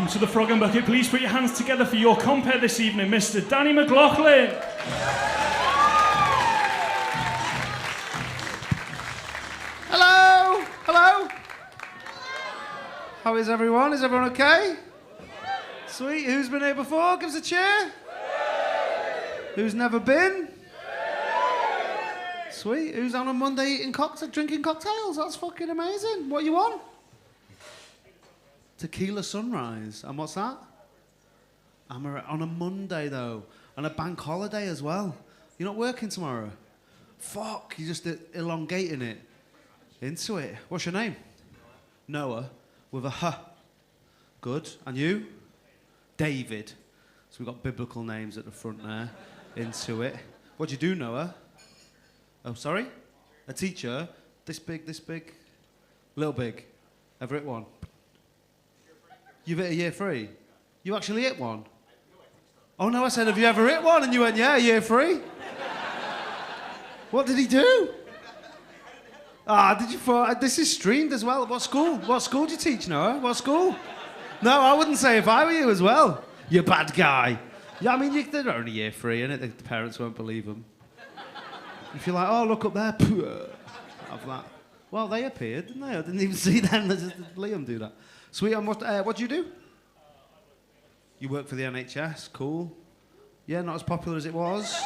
welcome to the Frog and Bucket. Please put your hands together for your compere this evening, Mr. Danny McLaughlin. Hello! Hello! How is everyone? Is everyone okay? Sweet. Who's been here before? Give us a cheer. Who's never been? Sweet. Who's on a Monday drinking cocktails? That's fucking amazing. What you want? Tequila sunrise. And what's that? I'm on a Monday, though. On a bank holiday as well. You're not working tomorrow? Fuck. You're just elongating it. Into it. What's your name? Noah. With a H. Good. And you? David. So we've got biblical names at the front there. Into it. What do you do, Noah? Oh, sorry? A teacher? This big, this big? Little big. Ever hit one? You've hit a year 3? You actually hit one? Oh no, I said, have you ever hit one? And you went, yeah, year 3. What did he do? Did you? This is streamed as well. What school? What school do you teach, Noah? What school? No, I wouldn't say if I were you as well. You bad guy. Yeah, I mean, they're only year 3, innit? The parents won't believe them. If you're like, oh, look up there. Have that. Well, they appeared, didn't they? I didn't even see them. Just Liam do that. Sweet. And what do you do? You work for the NHS. Cool. Yeah, not as popular as it was.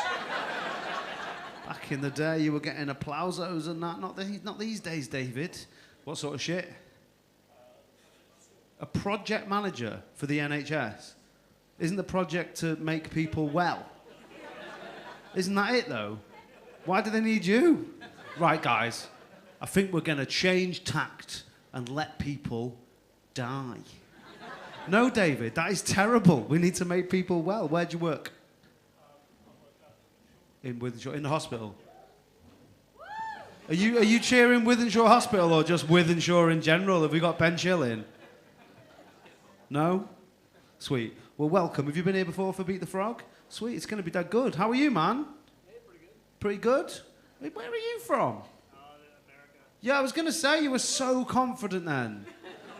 Back in the day, you were getting applausos and that. Not these days, David. What sort of shit? A project manager for the NHS. Isn't the project to make people well? Isn't that it, though? Why do they need you? Right, guys. I think we're going to change tact and let people die. No, David, that is terrible. We need to make people well. Where do you work? In Wythenshawe, in the hospital. Are you cheering Wythenshawe Hospital or just Wythenshawe in general? Have we got Ben Chill in? No? Sweet. Well, welcome. Have you been here before for Beat the Frog? Sweet. It's going to be that good. How are you, man? Yeah, pretty good. Pretty good? Where are you from? America. Yeah, I was going to say you were so confident then.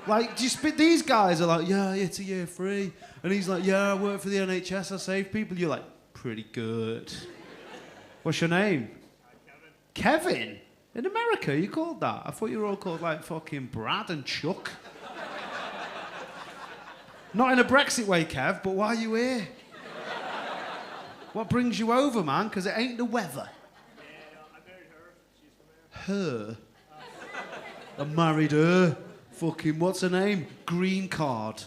Like, these guys are like, yeah, it's a year 3. And he's like, yeah, I work for the NHS, I save people. You're like, pretty good. What's your name? Kevin. Kevin? In America, you called that? I thought you were all called like fucking Brad and Chuck. Not in a Brexit way, Kev, but why are you here? What brings you over, man? Because it ain't the weather. Yeah, I married her. She's from there. Her? I married her. Fucking, what's her name? Green card.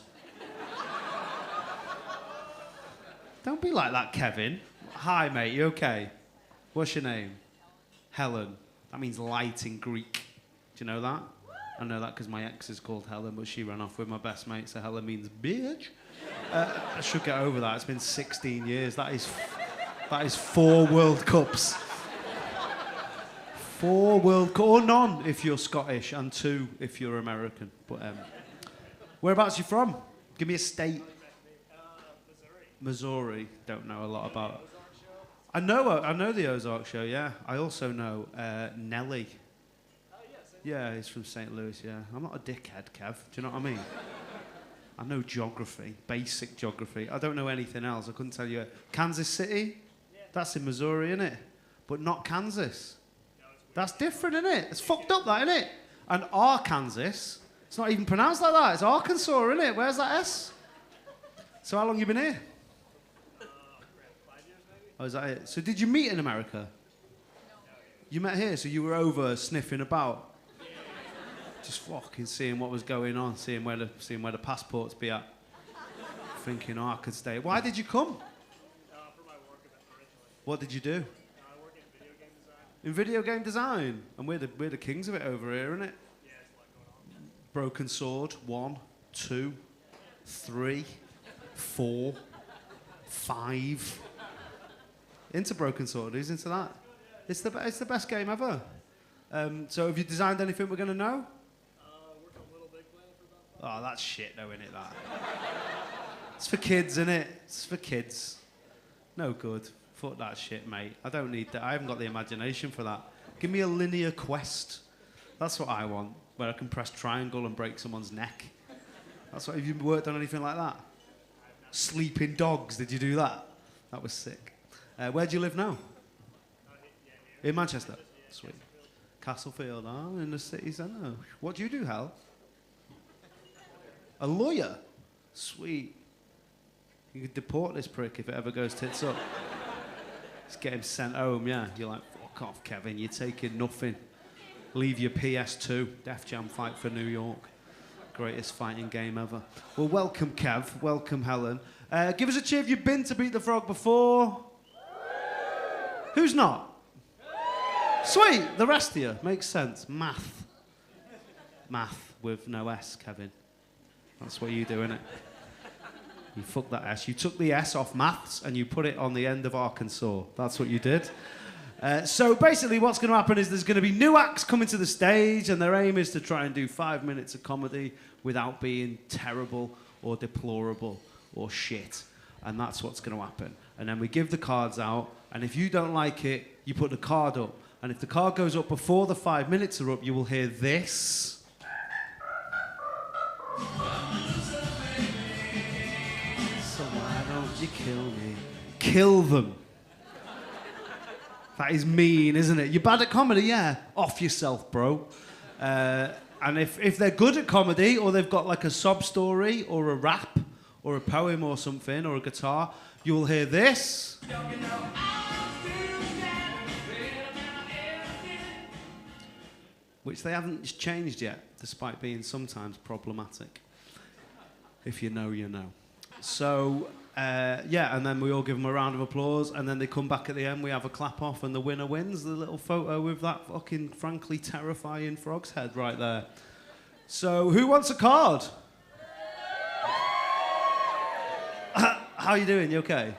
Don't be like that, Kevin. Hi, mate, you okay? What's your name? Helen. That means light in Greek. Do you know that? I know that because my ex is called Helen, but she ran off with my best mate, so Helen means bitch. I should get over that. It's been 16 years. That is 4 World Cups. 4 World Cups, or none if you're Scottish, and 2 if you're American. But whereabouts are you from? Give me a state. Missouri. Don't know a lot about it. I know the Ozark Show, yeah. I also know Nelly. Yeah, he's from St. Louis, yeah. I'm not a dickhead, Kev. Do you know what I mean? I know geography, basic geography. I don't know anything else. I couldn't tell you. Kansas City? Yeah. That's in Missouri, isn't it? But not Kansas. No, that's different, isn't it? It's fucked up, that, isn't it? And Arkansas, it's not even pronounced like that. It's Arkansas, isn't it? Where's that S? So how long you been here? 5 years, maybe. Oh, is that it? So did you meet in America? No. You met here, so you were over sniffing about? Just fucking seeing what was going on, seeing where the passports be at. Thinking, oh, I could stay. Why did you come? For my work originally. What did you do? I work in video game design. In video game design? And we're the kings of it over here, isn't it? Yeah, it's a lot going on. Broken Sword, 1, 2, 3, 4, 5. Into Broken Sword, who's into that? It's the best game ever. So have you designed anything we're going to know? Worked on Little Big Planet for about. Oh, that's shit though, innit, that? It's for kids, innit? It's for kids. No good. Fuck that shit, mate. I don't need that. I haven't got the imagination for that. Give me a linear quest. That's what I want, where I can press triangle and break someone's neck. That's what, have you worked on anything like that? Sleeping dogs, did you do that? That was sick. Where do you live now? In Manchester? Sweet. Castlefield, in the city centre. What do you do, Hal? A lawyer? Sweet. You could deport this prick if it ever goes tits up. Just get him sent home, yeah. You're like, fuck off, Kevin, you're taking nothing. Leave your PS2. Def Jam Fight for New York. Greatest fighting game ever. Well, welcome, Kev. Welcome, Helen. Give us a cheer if you've been to Beat the Frog before. Who's not? Sweet, the rest of you. Makes sense. Math. Math with no S, Kevin. That's what you do, innit? You fucked that S. You took the S off maths and you put it on the end of Arkansas. That's what you did. So basically what's going to happen is there's going to be new acts coming to the stage and their aim is to try and do 5 minutes of comedy without being terrible or deplorable or shit. And that's what's going to happen. And then we give the cards out, and if you don't like it, you put the card up. And if the card goes up before the 5 minutes are up, you will hear this. So why don't you kill me? Kill them. That is mean, isn't it? You're bad at comedy, yeah. Off yourself, bro. And if they're good at comedy, or they've got like a sob story, or a rap, or a poem or something, or a guitar, you'll hear this. Which they haven't changed yet, despite being sometimes problematic. If you know, you know. So, yeah, and then we all give them a round of applause, and then they come back at the end, we have a clap off, and the winner wins the little photo with that fucking frankly terrifying frog's head right there. So, who wants a card? How you doing? You okay?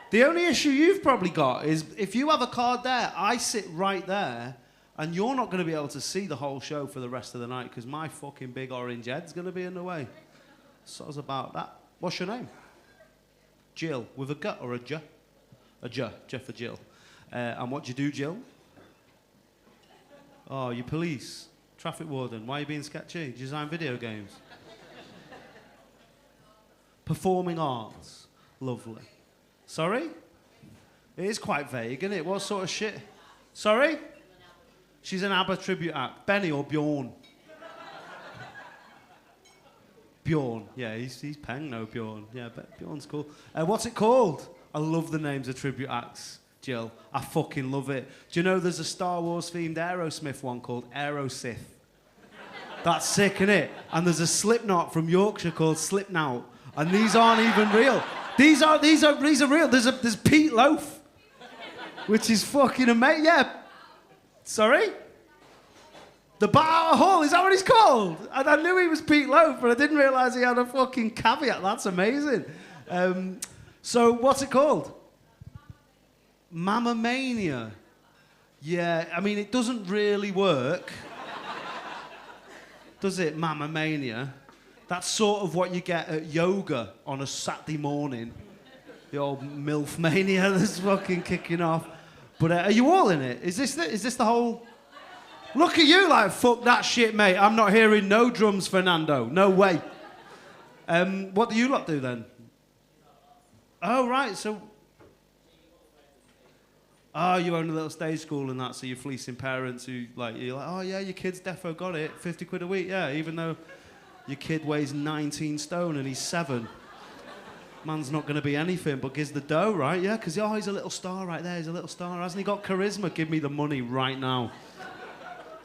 The only issue you've probably got is if you have a card there, I sit right there, and you're not going to be able to see the whole show for the rest of the night because my fucking big orange head's going to be in the way. So it's about that. What's your name? Jill, with a G or a J? A J, J for Jill. And what do you do, Jill? Oh, you police, traffic warden. Why are you being sketchy? Do you design video games? Performing arts. Lovely. Sorry? It is quite vague, isn't it? What sort of shit? Sorry? She's an ABBA tribute act. Benny or Bjorn? Bjorn. Yeah, he's peng, no Bjorn. Yeah, but Bjorn's cool. What's it called? I love the names of tribute acts, Jill. I fucking love it. Do you know there's a Star Wars themed Aerosmith one called Aerosith? That's sick, innit? And there's a Slipknot from Yorkshire called Slipknout. And these aren't even real. These are real. There's Pete Loaf, which is fucking amazing. Yeah. Sorry? The Bar Hall, is that what he's called? And I knew he was Pete Loaf, but I didn't realise he had a fucking caveat. That's amazing. So what's it called? Mamma Mania. Yeah, I mean, it doesn't really work. Does it, Mamma Mania? That's sort of what you get at yoga on a Saturday morning. The old MILF mania that's fucking kicking off. But are you all in it? Is this the whole... Look at you like, fuck that shit, mate. I'm not hearing no drums, Fernando. No way. What do you lot do then? Oh, right, so... Oh, you own a little stage school and that, so you're fleecing parents who, like, you're like, oh, yeah, your kid's defo got it. 50 quid a week, yeah, even though... Your kid weighs 19 stone and he's 7. Man's not going to be anything but gives the dough, right? Yeah, because he's a little star right there. He's a little star. Hasn't he got charisma? Give me the money right now.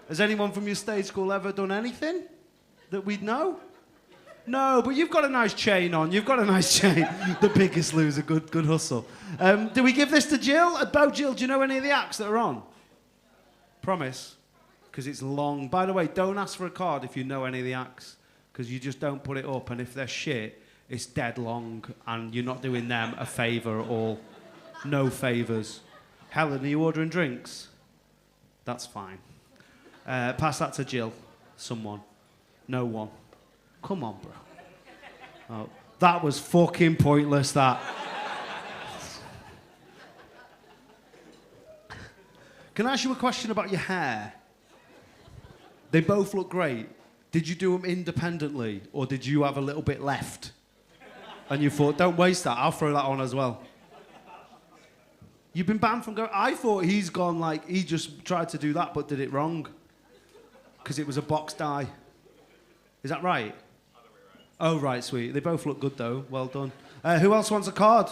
Has anyone from your stage school ever done anything that we'd know? No, but you've got a nice chain on. You've got a nice chain. The Biggest Loser. Good hustle. Do we give this to Jill? Bo, Jill, do you know any of the acts that are on? Promise? Because it's long. By the way, don't ask for a card if you know any of the acts. Because you just don't put it up, and if they're shit, it's dead long, and you're not doing them a favour at all. No favours. Helen, are you ordering drinks? That's fine. Pass that to Jill. Someone. No one. Come on, bro. Oh, that was fucking pointless, that. Can I ask you a question about your hair? They both look great. Did you do them independently, or did you have a little bit left? And you thought, don't waste that, I'll throw that on as well. You've been banned from going... I thought he's gone like, he just tried to do that but did it wrong. Because it was a box die. Is that right? Oh, right, sweet. They both look good, though. Well done. Who else wants a card?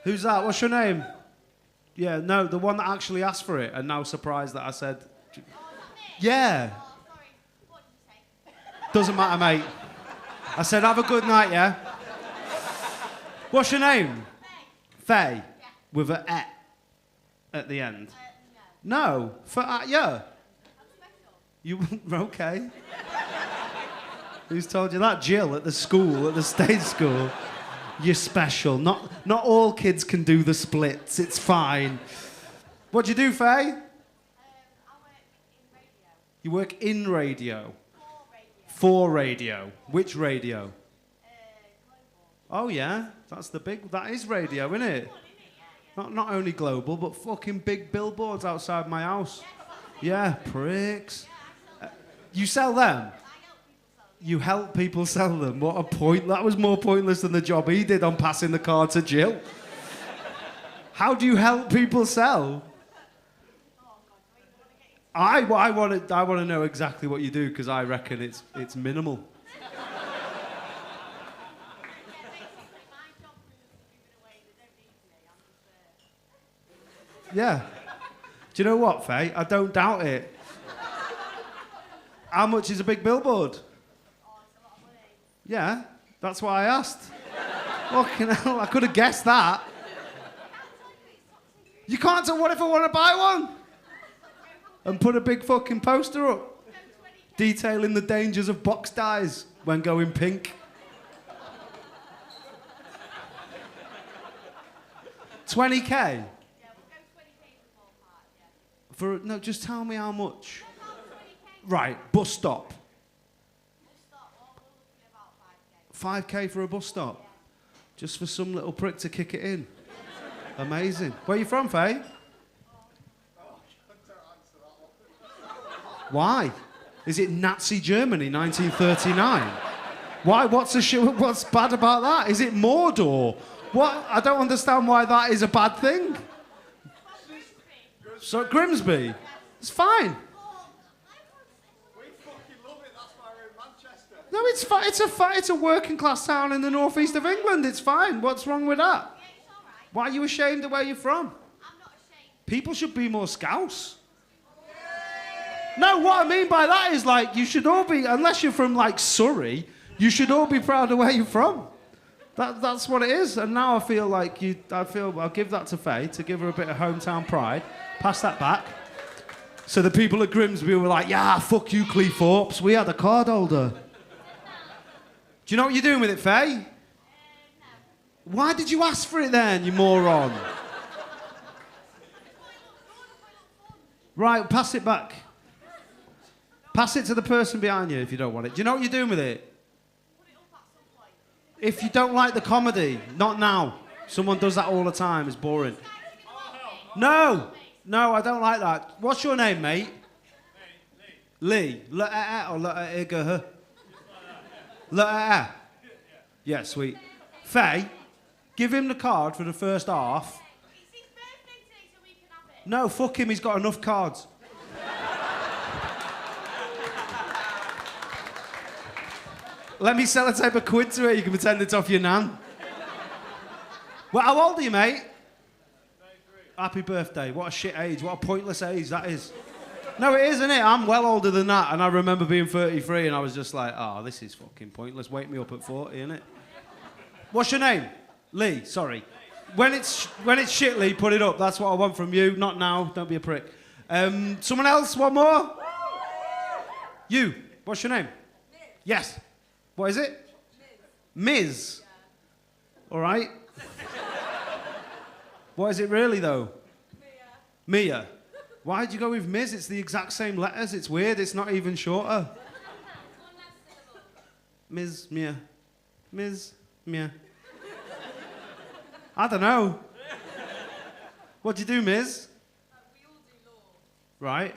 Who's that? What's your name? Yeah, no, the one that actually asked for it and now surprised that I said... Yeah. Doesn't matter, mate. I said, have a good night, yeah? What's your name? Faye. With an "et" at the end. No. For yeah. You okay? Who's told you that? Jill at the school, at the stage school. You're special. Not all kids can do the splits. It's fine. What do you do, Faye? I work in radio. You work in radio. For radio. For radio. Which radio? Global. Oh yeah, that is radio, isn't it? Not only global, but fucking big billboards outside my house. Yeah, pricks. You sell them? You help people sell them. What a point. That was more pointless than the job he did on passing the card to Jill. How do you help people sell? I want to know exactly what you do, because I reckon it's minimal. Yeah. Do you know what, Faye? I don't doubt it. How much is a big billboard? Oh, it's a lot of money. Yeah, that's why I asked. Fucking hell, I could have guessed that. You can't tell. What if I want to buy one? And put a big fucking poster up detailing the dangers of box dyes when going pink. 20k? Yeah, we'll go 20k for ballpark, yeah. No, just tell me how much. About 20k. Right, bus stop. We'll start, well, we're looking at about 5k. 5k for a bus stop? Just for some little prick to kick it in. Amazing. Where are you from, Faye? Why? Is it Nazi Germany, 1939? Why? What's bad about that? Is it Mordor? What? I don't understand why that is a bad thing. So Grimsby? It's fine. We fucking love it, that's why we're in Manchester. No, it's fine. It's a working class town in the northeast of England. It's fine. What's wrong with that? Yeah, it's all right. Why are you ashamed of where you're from? I'm not ashamed. People should be more Scouse. No, what I mean by that is, like, you should all be, unless you're from, like, Surrey, you should all be proud of where you're from. That's what it is. And now I feel like I'll give that to Faye to give her a bit of hometown pride. Pass that back. So the people at Grimsby were like, yeah, fuck you, Cleethorpes. We had a card holder. Do you know what you're doing with it, Faye? No. Why did you ask for it then, you moron? Right, pass it back. Pass it to the person behind you if you don't want it. Do you know what you're doing with it? Put it up at some point. If you don't like the comedy, not now. Someone does that all the time. It's boring. No, I don't like that. What's your name, mate? Lee. Lee. Or Le. Yeah, sweet. Faye, give him the card for the first half. It's his birthday today, so we can have it. No, fuck him. He's got enough cards. Let me sell a tape of quid to it. You can pretend it's off your nan. Well, how old are you, mate? 93. Happy birthday. What a shit age. What a pointless age that is. No, it is, isn't it? I'm well older than that, and I remember being 33, and I was just like, oh, this is fucking pointless. Wake me up at 40, innit? What's your name? Lee, sorry. When it's shit, Lee, put it up. That's what I want from you. Not now. Don't be a prick. Someone else? One more? You. What's your name? Yes. What is it? Ms. All right. What is it really, though? Mia. Why'd you go with Ms? It's the exact same letters. It's weird. It's not even shorter. Ms. Mia. Ms. Mia. I don't know. What do you do, Ms? We all do law. Right.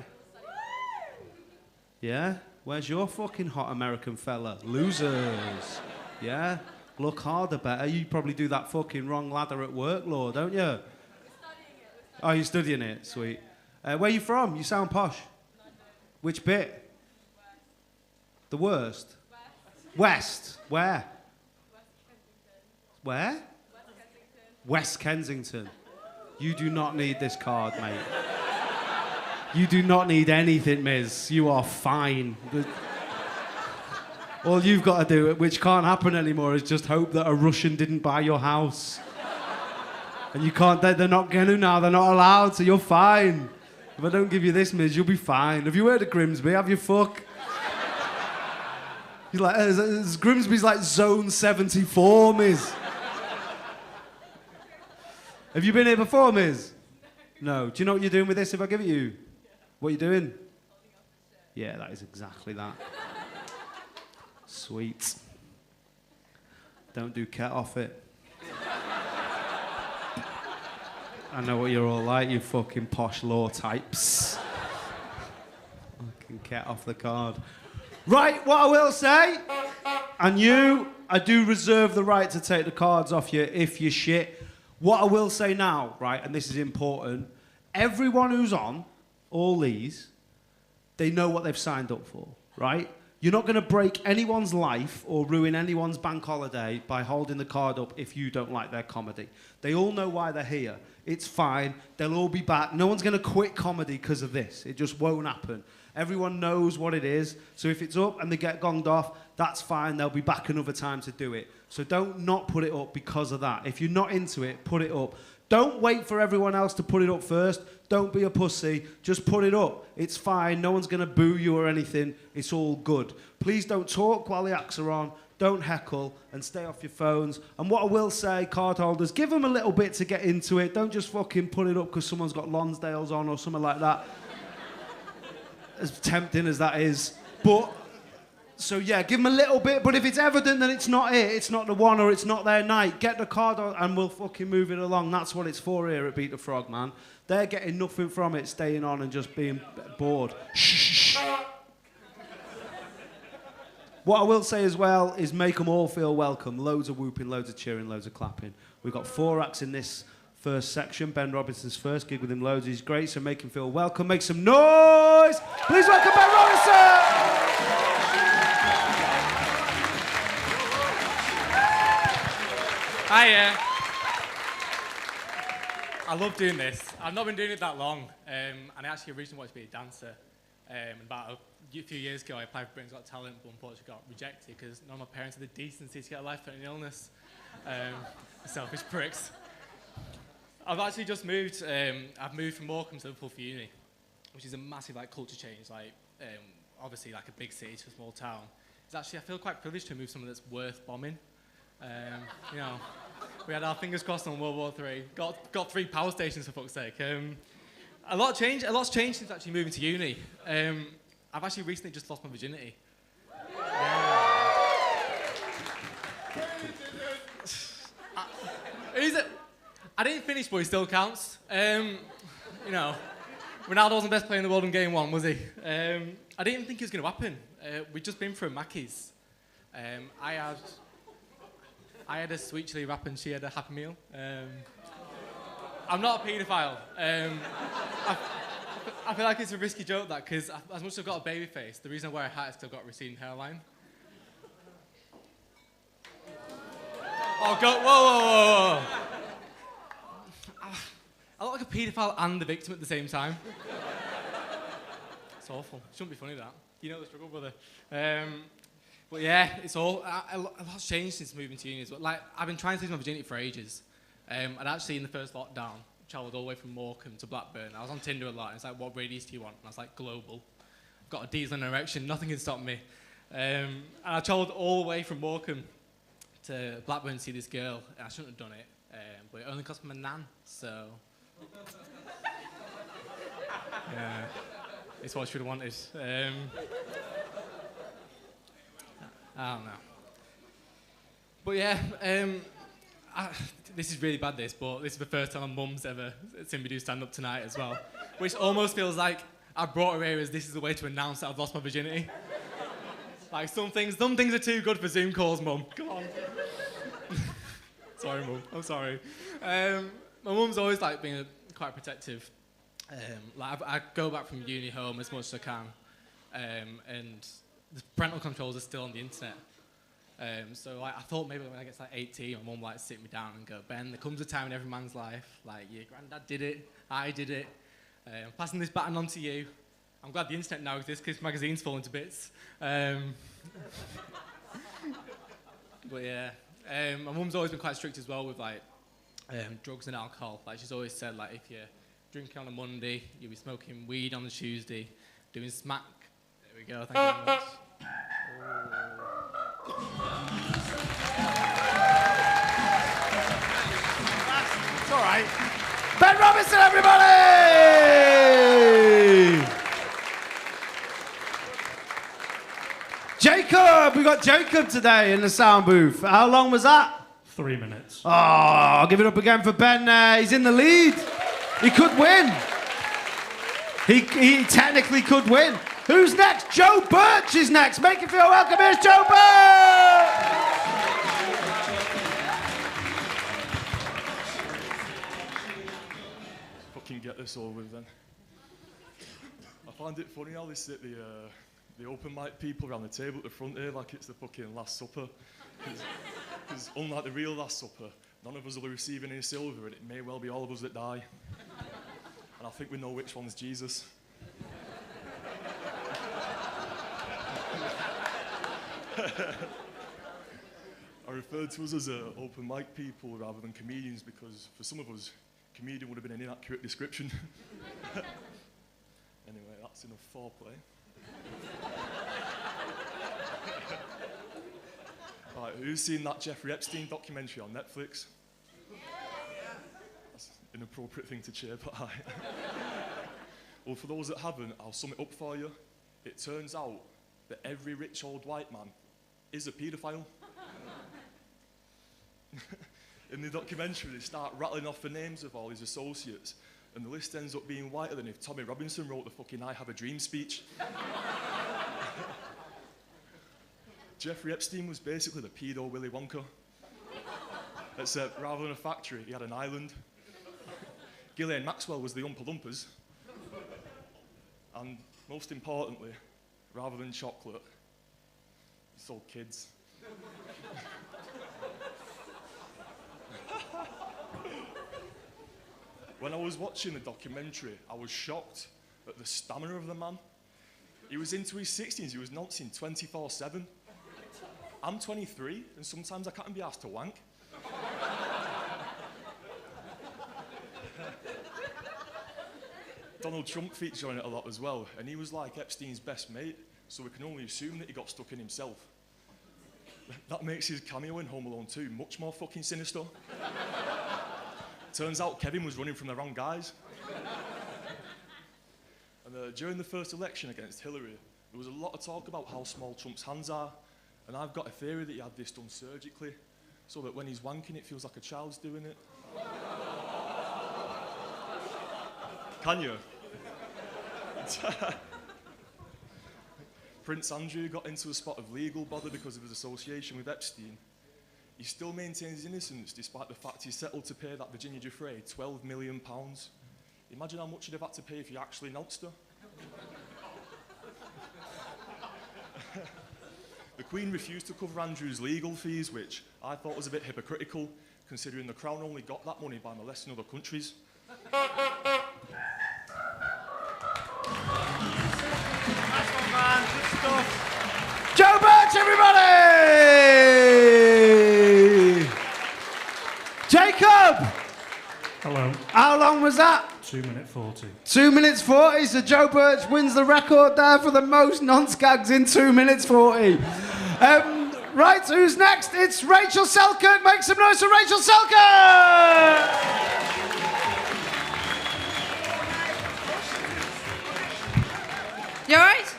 Yeah. Where's your fucking hot American fella? Losers. Yeah? Look harder, better. You probably do that fucking wrong ladder at work, Lord, don't you? We're studying it. Oh, you're studying it? Sweet. Where are you from? You sound posh. Which bit? The worst? West. Where? Where? West Kensington. You do not need this card, mate. You do not need anything, Miz. You are fine. All you've got to do, which can't happen anymore, is just hope that a Russian didn't buy your house. And you can't, they're not going to now, they're not allowed, so you're fine. If I don't give you this, Miz, you'll be fine. Have you heard of Grimsby? Have you fuck? You're like, Grimsby's like zone 74, Miz. Have you been here before, Miz? No. Do you know what you're doing with this if I give it you? What are you doing? Yeah, that is exactly that. Sweet. Don't do cat off it. I know what you're all like, you fucking posh law types. Fucking cat off the card. Right, what I will say, and you, I do reserve the right to take the cards off you if you're shit. What I will say now, right, and this is important, everyone who's on all these, they know what they've signed up for, right? You're not going to break anyone's life or ruin anyone's bank holiday by holding the card up if you don't like their comedy. They all know why they're here. It's fine. They'll all be back. No one's going to quit comedy because of this. It just won't happen. Everyone knows what it is. So if it's up and they get gonged off, that's fine. They'll be back another time to do it. So don't not put it up because of that. If you're not into it, put it up. Don't wait for everyone else to put it up first. Don't be a pussy. Just put it up. It's fine. No one's going to boo you or anything. It's all good. Please don't talk while the acts are on. Don't heckle and stay off your phones. And what I will say, card holders, give them a little bit to get into it. Don't just fucking put it up because someone's got Lonsdale's on or something like that. As tempting as that is. But, so yeah, give them a little bit. But if it's evident that it's not it, it's not the one or it's not their night, get the card on and we'll fucking move it along. That's what it's for here at Beat the Frog, man. They're getting nothing from it, staying on and just being bored. Shh. What I will say as well is make them all feel welcome. Loads of whooping, loads of cheering, loads of clapping. We've got 4 acts in this first section. Ben Robinson's first gig with him loads. He's great, so make him feel welcome. Make some noise! Please welcome Ben Robinson! Hiya. I love doing this. I've not been doing it that long, and I actually originally wanted to be a dancer. About a few years ago, I applied for Britain's Got Talent, but unfortunately got rejected because none of my parents had the decency to get a life-threatening illness. Selfish pricks. I've actually just moved. I've moved from Morecambe to Liverpool for uni, which is a massive culture change. Obviously, a big city to a small town. It's actually I feel quite privileged to move somewhere that's worth bombing. We had our fingers crossed on World War III. Got 3 power stations for fuck's sake. A lot's changed since actually moving to uni. I've actually recently just lost my virginity. I didn't finish, but it still counts. Ronaldo wasn't the best player in the world in game 1, was he? I didn't think it was going to happen. We'd just been for a Mackey's. I had a sweet chili wrap and she had a Happy Meal. I'm not a paedophile. I feel like it's a risky joke, that, because as much as I've got a baby face, the reason I wear a hat is because I've got a receding hairline. Whoa. I look like a paedophile and the victim at the same time. It's awful. Shouldn't be funny, that. You know the struggle, brother. But yeah, it's all a lot's changed since moving to uni. But I've been trying to lose my virginity for ages. And actually, in the first lockdown, travelled all the way from Morecambe to Blackburn. I was on Tinder a lot. And it's like, what radius do you want? And I was like, global. I've got a diesel and an erection. Nothing can stop me. And I travelled all the way from Morecambe to Blackburn to see this girl. I shouldn't have done it, but it only cost me my nan. So yeah, it's what I should have wanted. I don't know. But yeah, this is really bad, but this is the first time my mum's ever seen me do stand-up tonight as well, which almost feels like I brought her here as this is the way to announce that I've lost my virginity. Like some things are too good for Zoom calls, Mum. Come on. Sorry, Mum. I'm sorry. My mum's always like being quite protective. Like I go back from uni home as much as I can, and the parental controls are still on the internet. So like, I thought maybe when I get to like 18, my mum like sit me down and go, Ben, there comes a time in every man's life, like your granddad did it, I did it. I'm passing this baton on to you. I'm glad the internet now exists because magazine's falling to bits. But yeah, my mum's always been quite strict as well with like drugs and alcohol. Like she's always said, like if you're drinking on a Monday, you'll be smoking weed on the Tuesday, doing smack. There we go. Thank you very much. It's all right. Ben Robinson, everybody! Jacob, we got Jacob today in the sound booth. How long was that? 3 minutes. Oh, I'll give it up again for Ben. He's in the lead. He could win. He technically could win. Who's next? Joe Burch is next. Make you feel welcome. Here's Joe Burch! Fucking get this over with then. I find it funny how they sit the open mic people around the table at the front here like it's the fucking Last Supper. Because unlike the real Last Supper, none of us will be receiving any silver and it may well be all of us that die. And I think we know which one's Jesus. I referred to us as open mic people rather than comedians because for some of us, comedian would have been an inaccurate description. Anyway, that's enough foreplay. Right, who's seen that Jeffrey Epstein documentary on Netflix? That's an inappropriate thing to cheer, but aye. Well, for those that haven't, I'll sum it up for you. It turns out that every rich old white man is a paedophile. In the documentary, they start rattling off the names of all his associates, and the list ends up being whiter than if Tommy Robinson wrote the fucking I Have a Dream speech. Jeffrey Epstein was basically the pedo Willy Wonka. Except rather than a factory, he had an island. Ghislaine Maxwell was the Oompa Loompas. And most importantly, rather than chocolate, he sold kids. When I was watching the documentary, I was shocked at the stamina of the man. He was into his 60s, he was noncing 24/7. I'm 23, and sometimes I can't be asked to wank. Donald Trump featured on it a lot as well, and he was like Epstein's best mate, so we can only assume that he got stuck in himself. That makes his cameo in Home Alone 2 much more fucking sinister. Turns out Kevin was running from the wrong guys. And during the first election against Hillary, there was a lot of talk about how small Trump's hands are, and I've got a theory that he had this done surgically, so that when he's wanking it feels like a child's doing it. Can you? Prince Andrew got into a spot of legal bother because of his association with Epstein. He still maintains his innocence despite the fact he's settled to pay that Virginia Giuffre £12 million. Imagine how much you'd have had to pay if you actually nounced her. The Queen refused to cover Andrew's legal fees, which I thought was a bit hypocritical, considering the Crown only got that money by molesting other countries. Nice one, man. Good stuff. Joe Burch, everybody! Jacob! Hello. How long was that? 2:40. 2 minutes 40, so Joe Burch wins the record there for the most non-skags in 2 minutes 40. Right, who's next? It's Rachel Selkirk. Make some noise for Rachel Selkirk! You all right?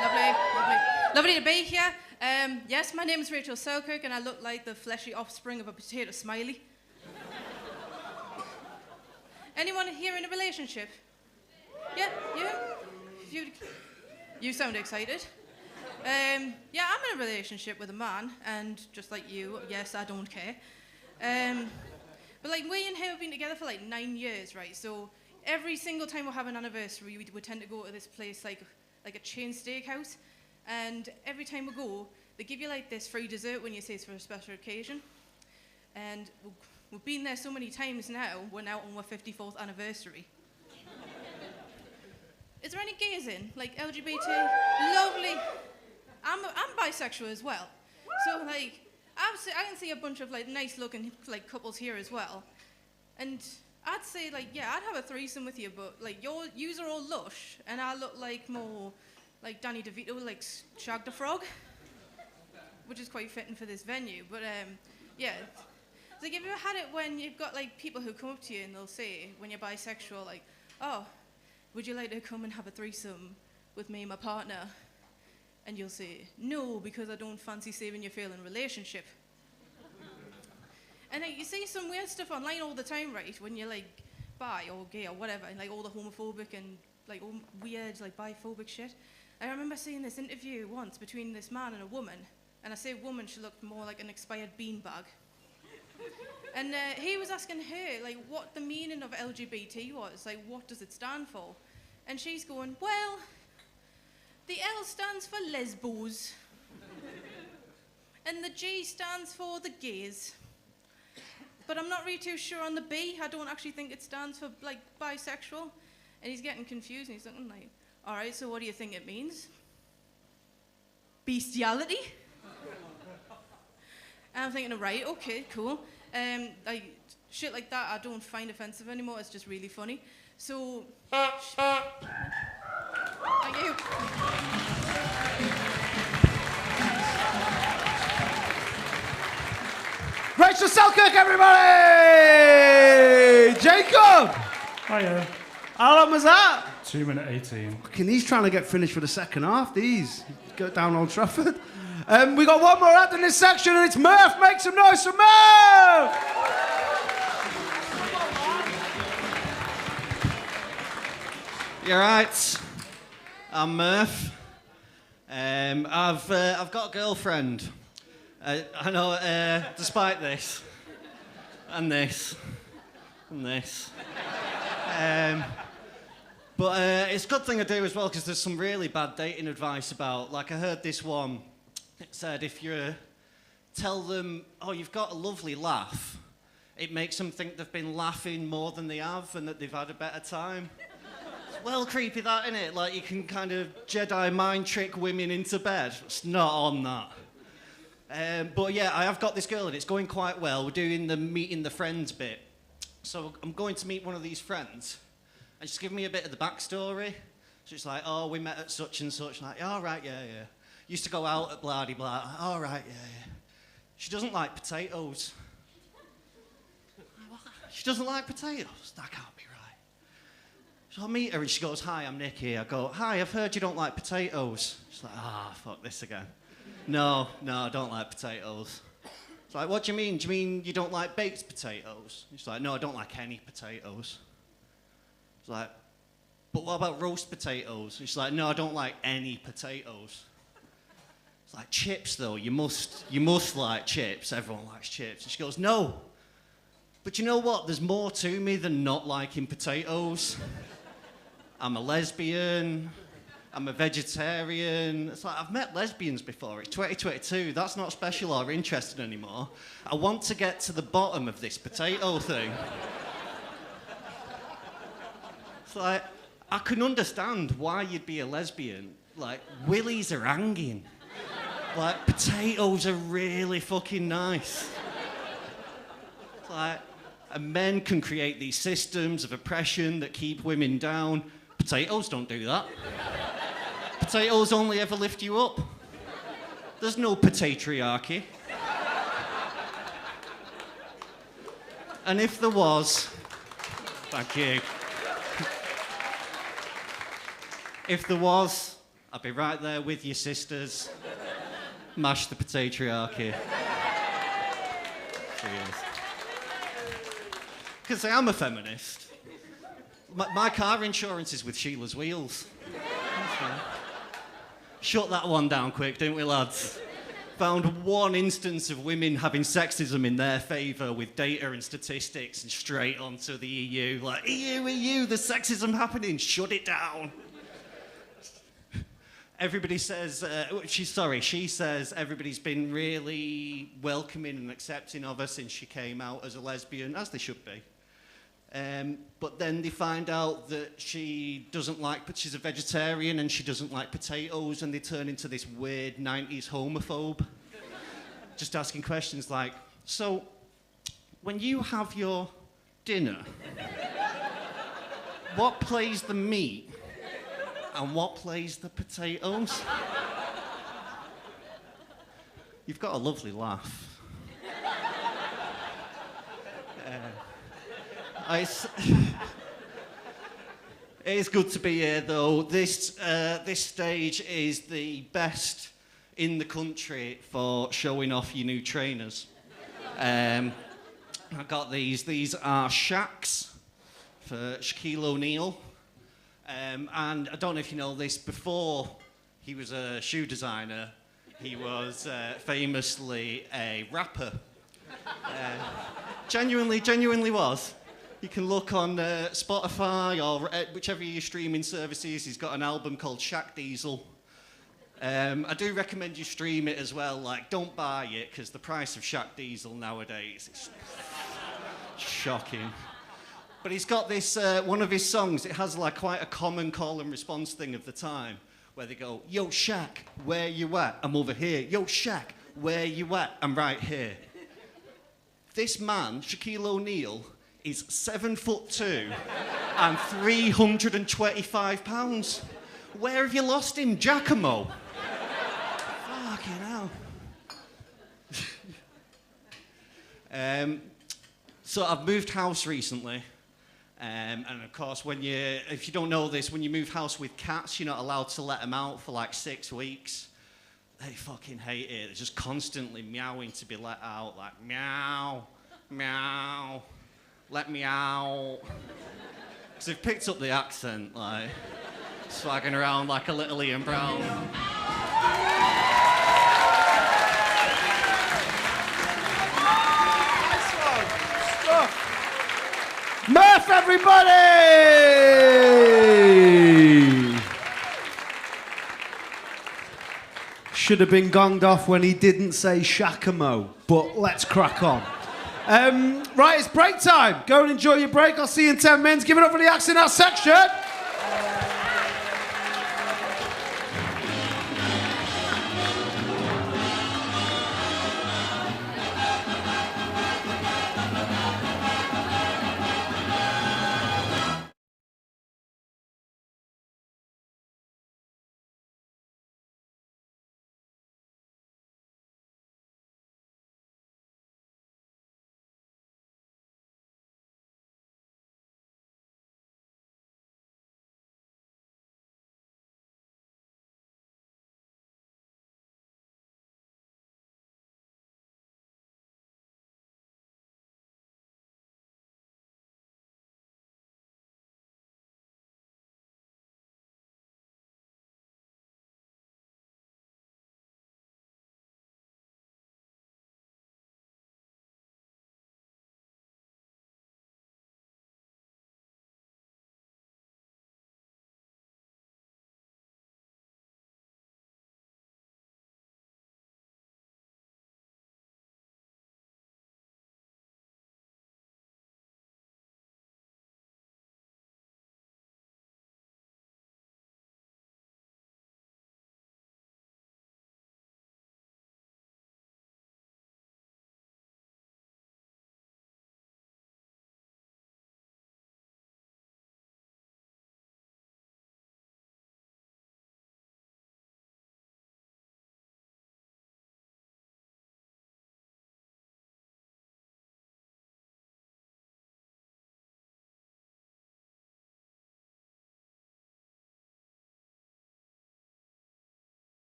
Lovely, lovely. Lovely to be here. Yes, my name is Rachel Selkirk and I look like the fleshy offspring of a potato smiley. Anyone here in a relationship? Yeah, you? You sound excited. Yeah, I'm in a relationship with a man, and just like you, yes, I don't care. But like me and him have been together for like 9 years, right? So every single time we have an anniversary, we tend to go to this place like a chain steakhouse, and every time we go, they give you like this free dessert when you say it's for a special occasion. And we've been there so many times now, we're now on our 54th anniversary. Is there any gays in? Like LGBT? Lovely. I'm bisexual as well. So like, I can see a bunch of like nice looking like couples here as well. And I'd say like, yeah, I'd have a threesome with you, but like yous are all lush, and I look like more like Danny DeVito, like Shag the Frog, which is quite fitting for this venue. But yeah. So, like, have you ever had it when you've got like people who come up to you and they'll say, when you're bisexual, like, oh, would you like to come and have a threesome with me and my partner? And you'll say, no, because I don't fancy saving your failing relationship. And like, you see some weird stuff online all the time, right? When you're like bi or gay or whatever, and like all the homophobic and like all weird like biphobic shit. I remember seeing this interview once between this man and a woman, and I say woman, she looked more like an expired beanbag. And he was asking her like what the meaning of LGBT was, like what does it stand for? And she's going, well, the L stands for lesbos, and the G stands for the gays. But I'm not really too sure on the B. I don't actually think it stands for like bisexual. And he's getting confused, and he's looking like, all right, so what do you think it means? Bestiality? And I'm thinking, right, okay, cool. Like shit like that I don't find offensive anymore. It's just really funny. So, thank you. Rachel Selkirk, everybody! Jacob! Hiya. How long was that? 2 minutes 18. Fucking, he's trying to get finished for the second half, these. Go down Old Trafford. We got one more act in this section, and it's Murph. Make some noise for Murph! You're right. I'm Murph. I've got a girlfriend. I know, despite this, and this, and this. But it's a good thing I do as well, because there's some really bad dating advice about, like I heard this one, it said if you tell them, oh, you've got a lovely laugh, it makes them think they've been laughing more than they have and that they've had a better time. It's well creepy that, isn't it? Like you can kind of Jedi mind trick women into bed. It's not on that. But yeah, I have got this girl and it's going quite well. We're doing the meeting the friends bit. So I'm going to meet one of these friends and she's giving me a bit of the backstory. She's like, oh, we met at such and such. I'm like, oh, right, yeah. Used to go out at blah-de-blah. Oh, right, yeah. She doesn't like potatoes. What? She doesn't like potatoes? That can't be right. So I meet her and she goes, hi, I'm Nicky. I go, hi, I've heard you don't like potatoes. She's like, fuck this again. No, I don't like potatoes. It's like, what do you mean? Do you mean you don't like baked potatoes? She's like, no, I don't like any potatoes. It's like, but what about roast potatoes? She's like, no, I don't like any potatoes. It's like, chips though, you must like chips. Everyone likes chips. And she goes, no. But you know what? There's more to me than not liking potatoes. I'm a lesbian. I'm a vegetarian. It's like, I've met lesbians before. It's 2022. That's not special or interesting anymore. I want to get to the bottom of this potato thing. It's like, I can understand why you'd be a lesbian. Like, willies are hanging. Like, potatoes are really fucking nice. It's like, and men can create these systems of oppression that keep women down. Potatoes don't do that. Potatoes only ever lift you up. There's no patriarchy. And if there was, thank you. If there was, I'd be right there with you, sisters. Mash the patriarchy. Cheers. Because I am a feminist. My car insurance is with Sheila's Wheels. Shut that one down quick, didn't we, lads? Found one instance of women having sexism in their favour with data and statistics and straight onto the EU. Like, EU, there's sexism happening, shut it down. Everybody says, she says everybody's been really welcoming and accepting of her since she came out as a lesbian, as they should be. But then they find out that she doesn't like, but she's a vegetarian and she doesn't like potatoes, and they turn into this weird 90s homophobe. Just asking questions like, so, when you have your dinner, what plays the meat and what plays the potatoes? You've got a lovely laugh. It is good to be here, though. This stage is the best in the country for showing off your new trainers. I got these. These are Shaqs for Shaquille O'Neal. And I don't know if you know this, before he was a shoe designer, he was famously a rapper. Genuinely was. You can look on Spotify or whichever of your streaming services. He's got an album called Shaq Diesel. I do recommend you stream it as well. Like, don't buy it, because the price of Shaq Diesel nowadays is shocking. But he's got this, one of his songs, it has like quite a common call and response thing of the time, where they go, yo, Shaq, where you at? I'm over here. Yo, Shaq, where you at? I'm right here. This man, Shaquille O'Neal, is 7'2" and 325 pounds. Where have you lost him, Giacomo? Fucking hell. So I've moved house recently. And of course, if you don't know this, when you move house with cats, you're not allowed to let them out for like 6 weeks. They fucking hate it. They're just constantly meowing to be let out, like meow, meow, let me out. Because they've picked up the accent, like swagging around like a little Ian Brown. Murph, everybody! Should have been gonged off when he didn't say Shakamo, but let's crack on. Right, it's break time. Go and enjoy your break. I'll see you in 10 minutes. Give it up for the acts in that section.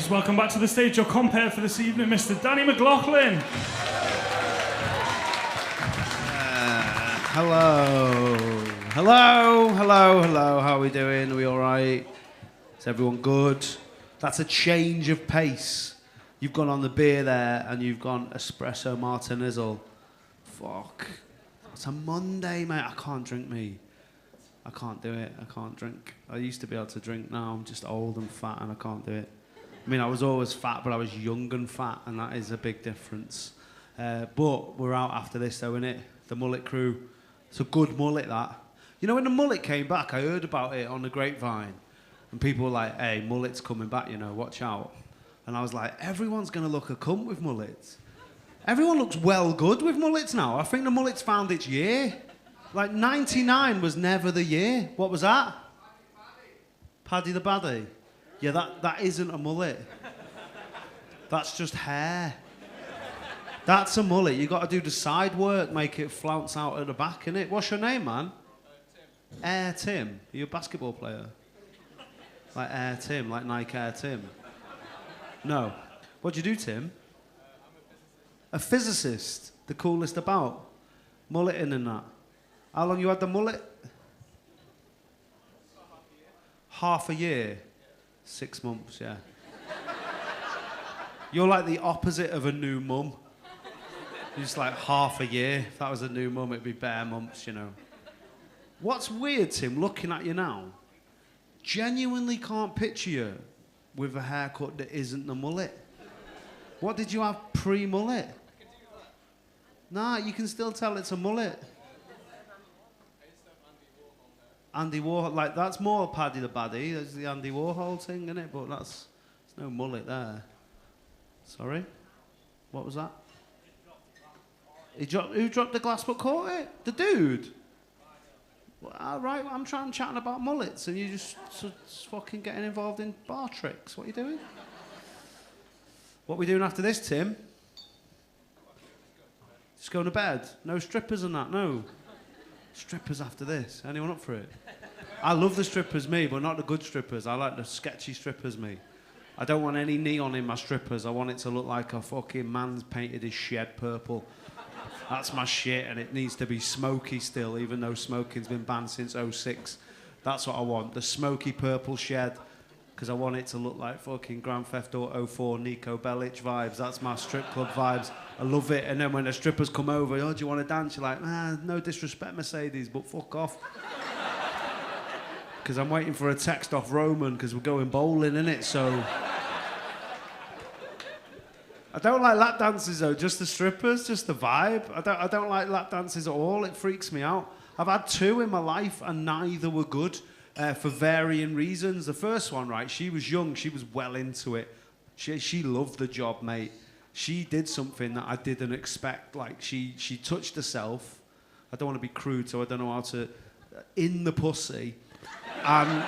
Please welcome back to the stage your compere for this evening, Mr. Danny McLaughlin. Hello. Hello. How are we doing? Are we all right? Is everyone good? That's a change of pace. You've gone on the beer there and you've gone espresso martinizzle. Fuck. It's a Monday, mate. I can't drink me. I can't do it. I can't drink. I used to be able to drink. Now I'm just old and fat and I can't do it. I mean, I was always fat, but I was young and fat, and that is a big difference. But we're out after this, though, innit? The mullet crew. It's a good mullet, that. You know, when the mullet came back, I heard about it on the grapevine. And people were like, hey, mullet's coming back, you know, watch out. And I was like, everyone's going to look a cunt with mullets. Everyone looks well good with mullets now. I think the mullet's found its year. Like, 99 was never the year. What was that? Paddy the Baddy. Yeah, that isn't a mullet. That's just hair. That's a mullet. You got to do the side work, make it flounce out at the back, innit? What's your name, man? Tim. Air Tim. Are you a basketball player? Like Air Tim, like Nike Air Tim? No. What do you do, Tim? I'm a physicist. The coolest about. Mulleting and that. How long you had the mullet? Half a year. 6 months, yeah. You're like the opposite of a new mum. You're just like half a year. If that was a new mum, it'd be bare months, you know. What's weird, Tim, looking at you now, genuinely can't picture you with a haircut that isn't the mullet. What did you have pre-mullet? Nah, you can still tell it's a mullet. Andy Warhol, like that's more Paddy the Baddy. There's the Andy Warhol thing, isn't it? But there's no mullet there. Sorry? What was that? Who dropped the glass but caught it? The dude? Well, all right, I'm chatting about mullets and you just fucking getting involved in bar tricks. What are you doing? What are we doing after this, Tim? Just going to bed? No strippers and that, no. Strippers after this. Anyone up for it? I love the strippers, me, but not the good strippers. I like the sketchy strippers, me. I don't want any neon in my strippers. I want it to look like a fucking man's painted his shed purple. That's my shit, and it needs to be smoky still, even though smoking's been banned since '06. That's what I want, the smoky purple shed, because I want it to look like fucking Grand Theft Auto 4 Nico Bellic vibes. That's my strip club vibes. I love it. And then when the strippers come over, oh, do you want to dance? You're like, no disrespect, Mercedes, but fuck off. Because I'm waiting for a text off Roman, because we're going bowling, innit? So... I don't like lap dances, though. Just the strippers, just the vibe. I don't like lap dances at all. It freaks me out. I've had 2 in my life, and neither were good for varying reasons. The first one, right, she was young. She was well into it. She loved the job, mate. She did something that I didn't expect. Like, she touched herself. I don't want to be crude, so I don't know how to... in the pussy. And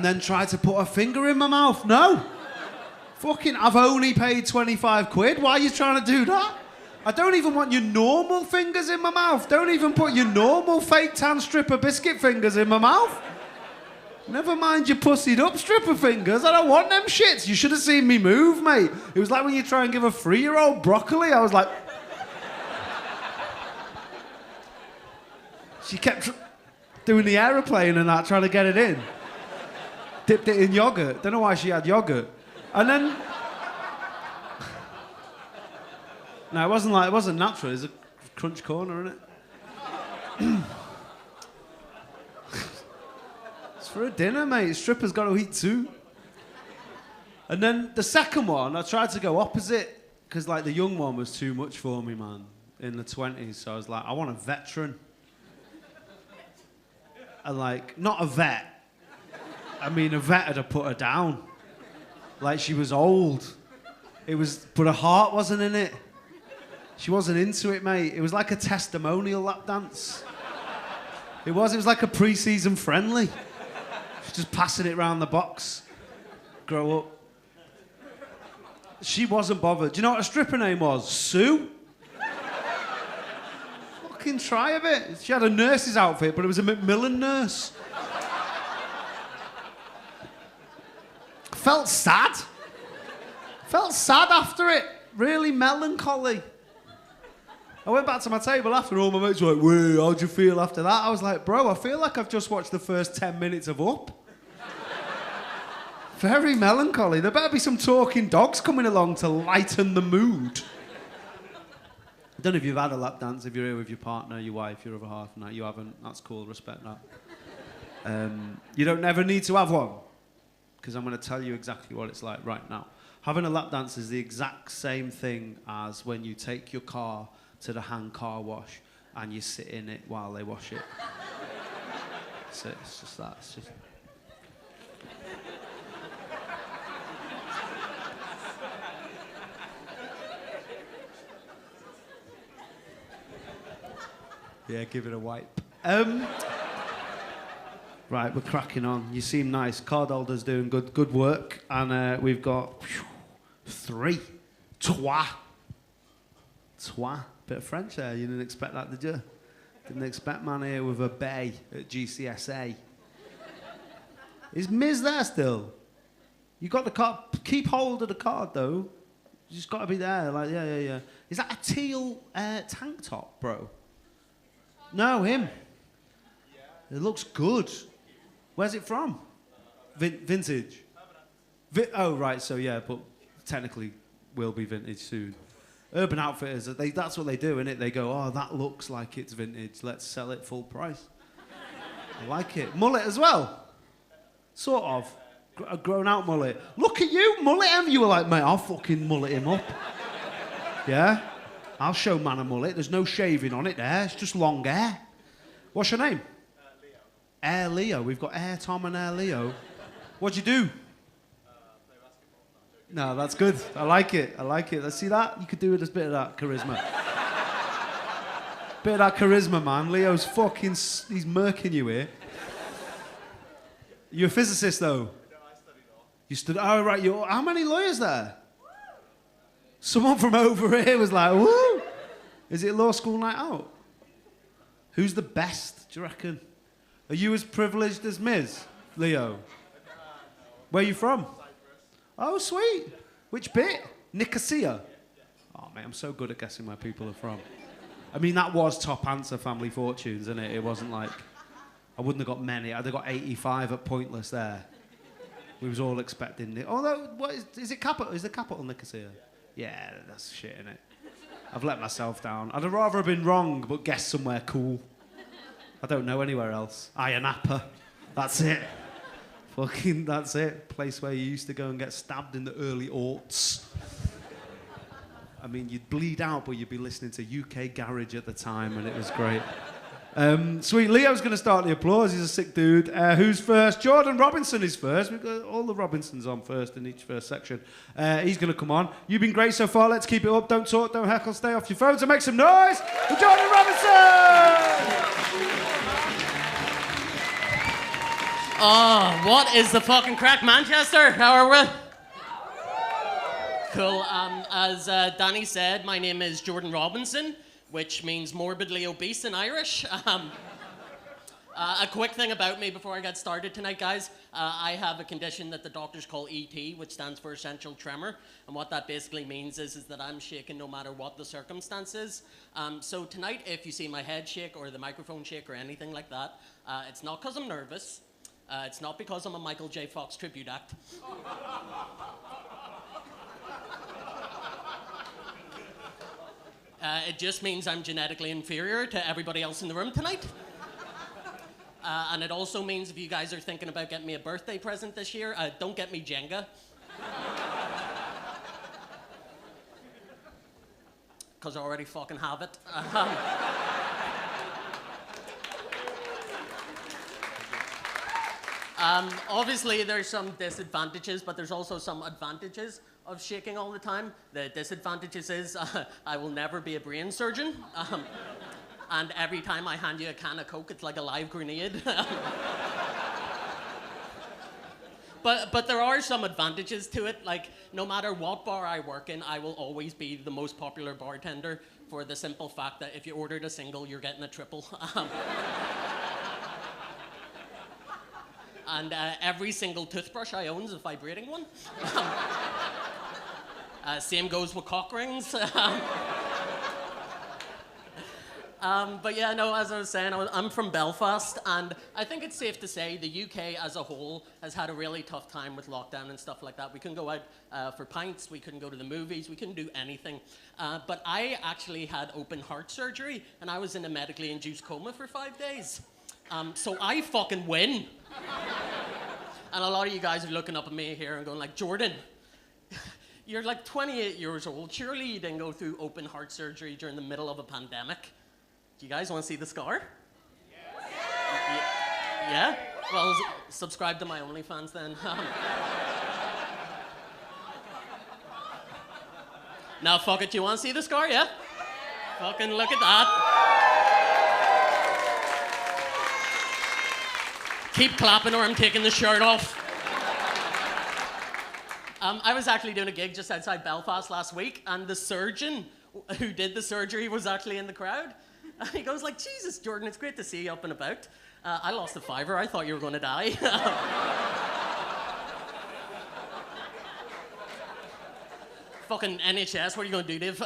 then tried to put her finger in my mouth. No! Fucking, I've only paid 25 quid. Why are you trying to do that? I don't even want your normal fingers in my mouth. Don't even put your normal fake tan stripper biscuit fingers in my mouth. Never mind your pussied up stripper fingers. I don't want them shits. You should have seen me move, mate. It was like when you try and give a 3-year-old broccoli. I was like... She kept doing the aeroplane and that, trying to get it in. Dipped it in yogurt. Don't know why she had yogurt. And then... No, it wasn't natural. It's a crunch corner, isn't it? It's for a dinner, mate. Strippers got to eat too. And then the second one, I tried to go opposite, because like the young one was too much for me, man, in the 20s. So I was like, I want a veteran. And like, not a vet. I mean, a vet had to put her down. Like she was old. But her heart wasn't in it. She wasn't into it, mate. It was like a testimonial lap dance. It was like a pre-season friendly. She's just passing it round the box. Grow up. She wasn't bothered. Do you know what her stripper name was? Sue? Fucking try a bit. She had a nurse's outfit, but it was a Macmillan nurse. felt sad. Felt sad after it. Really melancholy. I went back to my table after, all my mates were like, "Wait, how'd you feel after that?" I was like, "Bro, I feel like I've just watched the first 10 minutes of Up." Very melancholy. There better be some talking dogs coming along to lighten the mood. I don't know if you've had a lap dance, if you're here with your partner, your wife, your other half, and that. You haven't. That's cool, respect that. You don't never need to have one, because I'm going to tell you exactly what it's like right now. Having a lap dance is the exact same thing as when you take your car to the hand car wash and you sit in it while they wash it. So it's just that. It's just... Yeah, give it a wipe. Right, we're cracking on. You seem nice. Card holder's doing good work. And we've got 3. Trois. Bit of French there. You didn't expect that, did you? Didn't expect man here with a bay at GCSA. Is Miz there still? You got the card. Keep hold of the card, though. You just got to be there. Like, yeah. Is that a teal tank top, bro? No, him. It looks good. Where's it from? Vintage. Oh, right. So yeah, but technically will be vintage soon. Urban Outfitters, that's what they do, innit? They go, "Oh, that looks like it's vintage. Let's sell it full price." I like it. Mullet as well. Sort of. A grown-out mullet. Look at you, mullet him. You were like, "Mate, I'll fucking mullet him up." Yeah? I'll show man a mullet. There's no shaving on it there. It's just long hair. What's your name? Leo. Air Leo. We've got Air Tom and Air Leo. What'd you do? Play basketball. No, that's good. I like it. Let's see that. You could do with a bit of that charisma. Bit of that charisma, man. Leo's fucking... He's murking you here. You're a physicist, though? No, I studied law. You stood... Oh, right. How many lawyers there? Someone from over here was like, "Woo!" Is it law school night out? Who's the best, do you reckon? Are you as privileged as Miz, Leo? No. Where are you from? Cyprus. Oh, sweet. Which bit? Nicosia? Oh, mate, I'm so good at guessing where people are from. I mean, that was top answer, Family Fortunes, isn't it? It wasn't like... I wouldn't have got many. I'd have got 85 at Pointless there. We was all expecting it. Although, what is it capital? Is the capital Nicosia? Yeah, that's shit, innit? I've let myself down. I'd have rather have been wrong, but guessed somewhere cool. I don't know anywhere else. Ayia Napa. That's it. Fucking, that's it. Place where you used to go and get stabbed in the early aughts. I mean, you'd bleed out, but you'd be listening to UK Garage at the time, and it was great. Sweet, Leo's going to start the applause. He's a sick dude. Who's first? Jordan Robinson is first. We've got all the Robinsons on first in each first section. He's going to come on. You've been great so far. Let's keep it up. Don't talk, don't heckle. Stay off your phones and make some noise for Jordan Robinson! Oh, what is the fucking crack, Manchester? How are we? Cool. As Danny said, my name is Jordan Robinson, which means morbidly obese in Irish. A quick thing about me before I get started tonight, guys. I have a condition that the doctors call ET, which stands for essential tremor. And what that basically means is that I'm shaking no matter what the circumstances. So tonight, if you see my head shake or the microphone shake or anything like that, it's not because I'm nervous. It's not because I'm a Michael J. Fox tribute act. It just means I'm genetically inferior to everybody else in the room tonight. And it also means if you guys are thinking about getting me a birthday present this year, don't get me Jenga. Because I already fucking have it. Obviously, there's some disadvantages, but there's also some advantages of shaking all the time. The disadvantages is I will never be a brain surgeon. And every time I hand you a can of Coke, it's like a live grenade. But there are some advantages to it. Like, no matter what bar I work in, I will always be the most popular bartender for the simple fact that if you ordered a single, you're getting a triple. And every single toothbrush I own is a vibrating one. Same goes with cock rings. But yeah, no, as I was saying, I'm from Belfast, and I think it's safe to say the UK as a whole has had a really tough time with lockdown and stuff like that. We couldn't go out for pints, we couldn't go to the movies, we couldn't do anything. But I actually had open heart surgery, and I was in a medically induced coma for 5 days. So I fucking win. And a lot of you guys are looking up at me here and going like, Jordan, you're like 28 years old. Surely you didn't go through open heart surgery during the middle of a pandemic. Do you guys want to see the scar? Yes. Yeah? Well, subscribe to my OnlyFans then. Now, fuck it, you want to see the scar, yeah? Fucking look at that. Keep clapping or I'm taking the shirt off. I was actually doing a gig just outside Belfast last week, and the surgeon who did the surgery was actually in the crowd. And he goes like, Jesus, Jordan, it's great to see you up and about. I lost a fiver. I thought you were going to die. Fucking NHS, what are you going to do, Dave?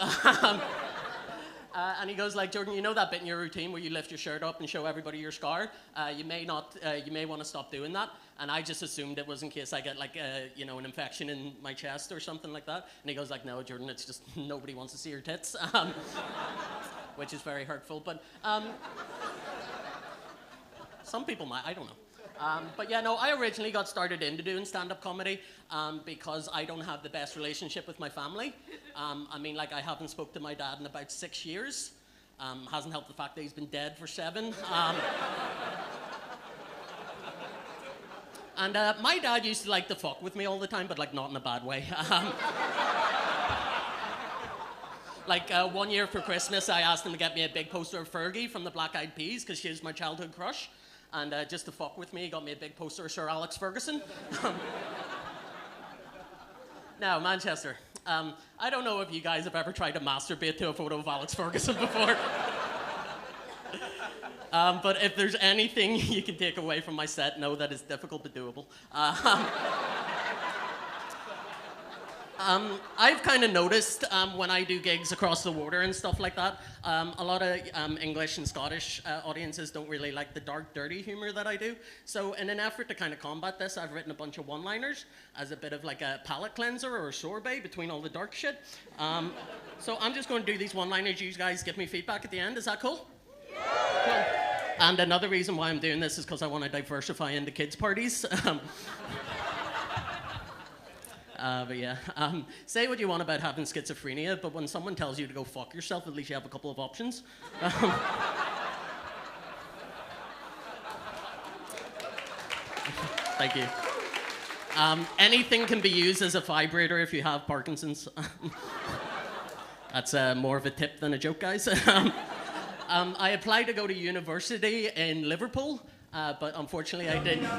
And he goes like, Jordan, you know that bit in your routine where you lift your shirt up and show everybody your scar? You may want to stop doing that. And I just assumed it was in case I get like, an infection in my chest or something like that. And he goes like, no, Jordan, it's just nobody wants to see your tits. Which is very hurtful, but some people might, I don't know. But yeah, no, I originally got started into doing stand-up comedy because I don't have the best relationship with my family. I mean, like, I haven't spoke to my dad in about 6 years. Hasn't helped the fact that he's been dead for 7. And my dad used to like to fuck with me all the time, but like not in a bad way. Like 1 year for Christmas, I asked him to get me a big poster of Fergie from the Black Eyed Peas because she was my childhood crush. And just to fuck with me, he got me a big poster of Sir Alex Ferguson. Now, Manchester, I don't know if you guys have ever tried to masturbate to a photo of Alex Ferguson before. But if there's anything you can take away from my set, know that it's difficult but doable. I've kind of noticed when I do gigs across the water and stuff like that, a lot of English and Scottish audiences don't really like the dark, dirty humor that I do. So in an effort to kind of combat this, I've written a bunch of one-liners as a bit of like a palate cleanser or a sorbet between all the dark shit. So I'm just going to do these one-liners. You guys give me feedback at the end. Is that cool? Yeah. Cool. And another reason why I'm doing this is because I want to diversify into kids' parties. But yeah, say what you want about having schizophrenia, but when someone tells you to go fuck yourself, at least you have a couple of options. Thank you. Anything can be used as a vibrator if you have Parkinson's. That's more of a tip than a joke, guys. I applied to go to university in Liverpool, but unfortunately I didn't.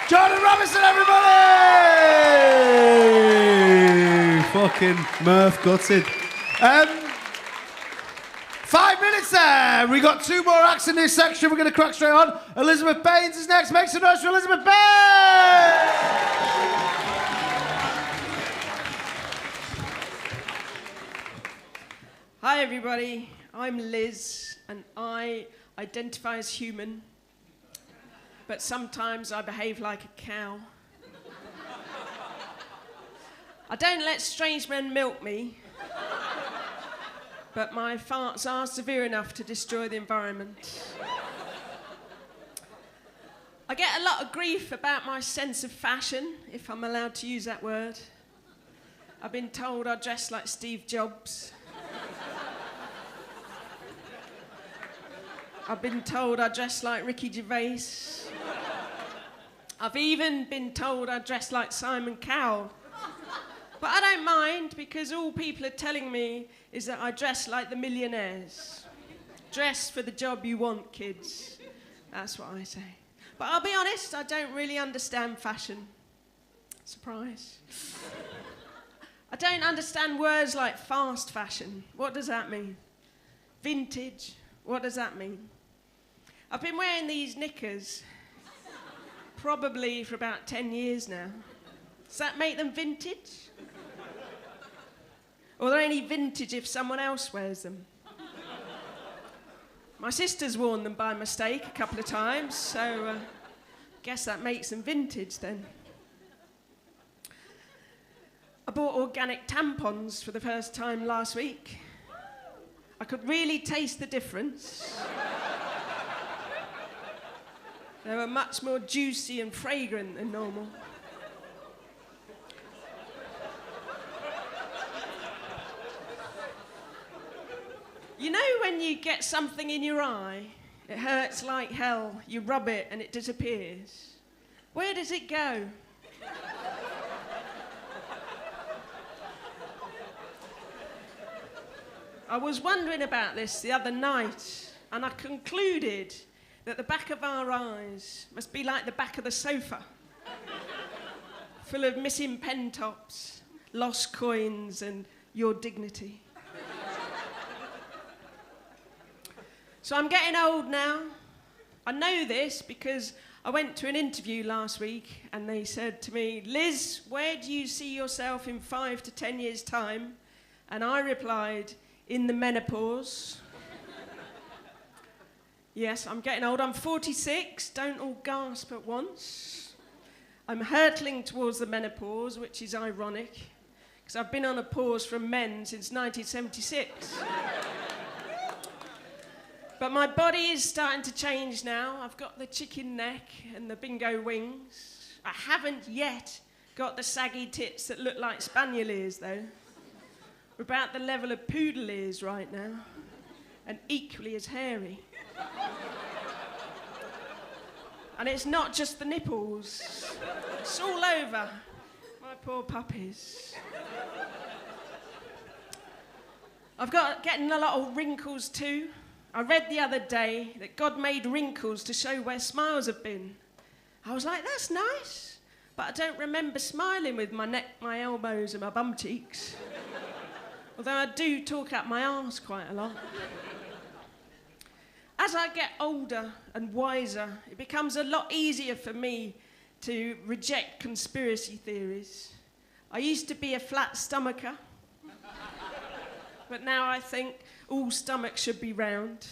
Jordan Robinson, everybody! Fucking Murph gutted. 5 minutes there. We got 2 more acts in this section. We're going to crack straight on. Elizabeth Baines is next. Make some noise for Elizabeth Baines! Hi, everybody. I'm Liz, and I identify as human. But sometimes I behave like a cow. I don't let strange men milk me, but my farts are severe enough to destroy the environment. I get a lot of grief about my sense of fashion, if I'm allowed to use that word. I've been told I dress like Steve Jobs. I've been told I dress like Ricky Gervais. I've even been told I dress like Simon Cowell. But I don't mind, because all people are telling me is that I dress like the millionaires. Dress for the job you want, kids. That's what I say. But I'll be honest, I don't really understand fashion. Surprise. I don't understand words like fast fashion. What does that mean? Vintage. What does that mean? I've been wearing these knickers probably for about 10 years now. Does that make them vintage? Or are they only vintage if someone else wears them? My sister's worn them by mistake a couple of times, so guess that makes them vintage then. I bought organic tampons for the first time last week. I could really taste the difference. They were much more juicy and fragrant than normal. You know when you get something in your eye, it hurts like hell, you rub it and it disappears? Where does it go? I was wondering about this the other night, and I concluded that the back of our eyes must be like the back of the sofa, full of missing pen tops, lost coins, and your dignity. So I'm getting old now. I know this because I went to an interview last week and they said to me, Liz, where do you see yourself in 5 to 10 years' time? And I replied, in the menopause. Yes, I'm getting old. I'm 46. Don't all gasp at once. I'm hurtling towards the menopause, which is ironic, because I've been on a pause from men since 1976. But my body is starting to change now. I've got the chicken neck and the bingo wings. I haven't yet got the saggy tits that look like spaniel ears, though. We're about the level of poodle ears right now, and equally as hairy. And it's not just the nipples. It's all over. My poor puppies. I've got getting a lot of wrinkles too. I read the other day that God made wrinkles to show where smiles have been. I was like, that's nice, but I don't remember smiling with my neck, my elbows and my bum cheeks. Although I do talk out my arse quite a lot. As I get older and wiser, it becomes a lot easier for me to reject conspiracy theories. I used to be a flat stomacher, but now I think all stomachs should be round.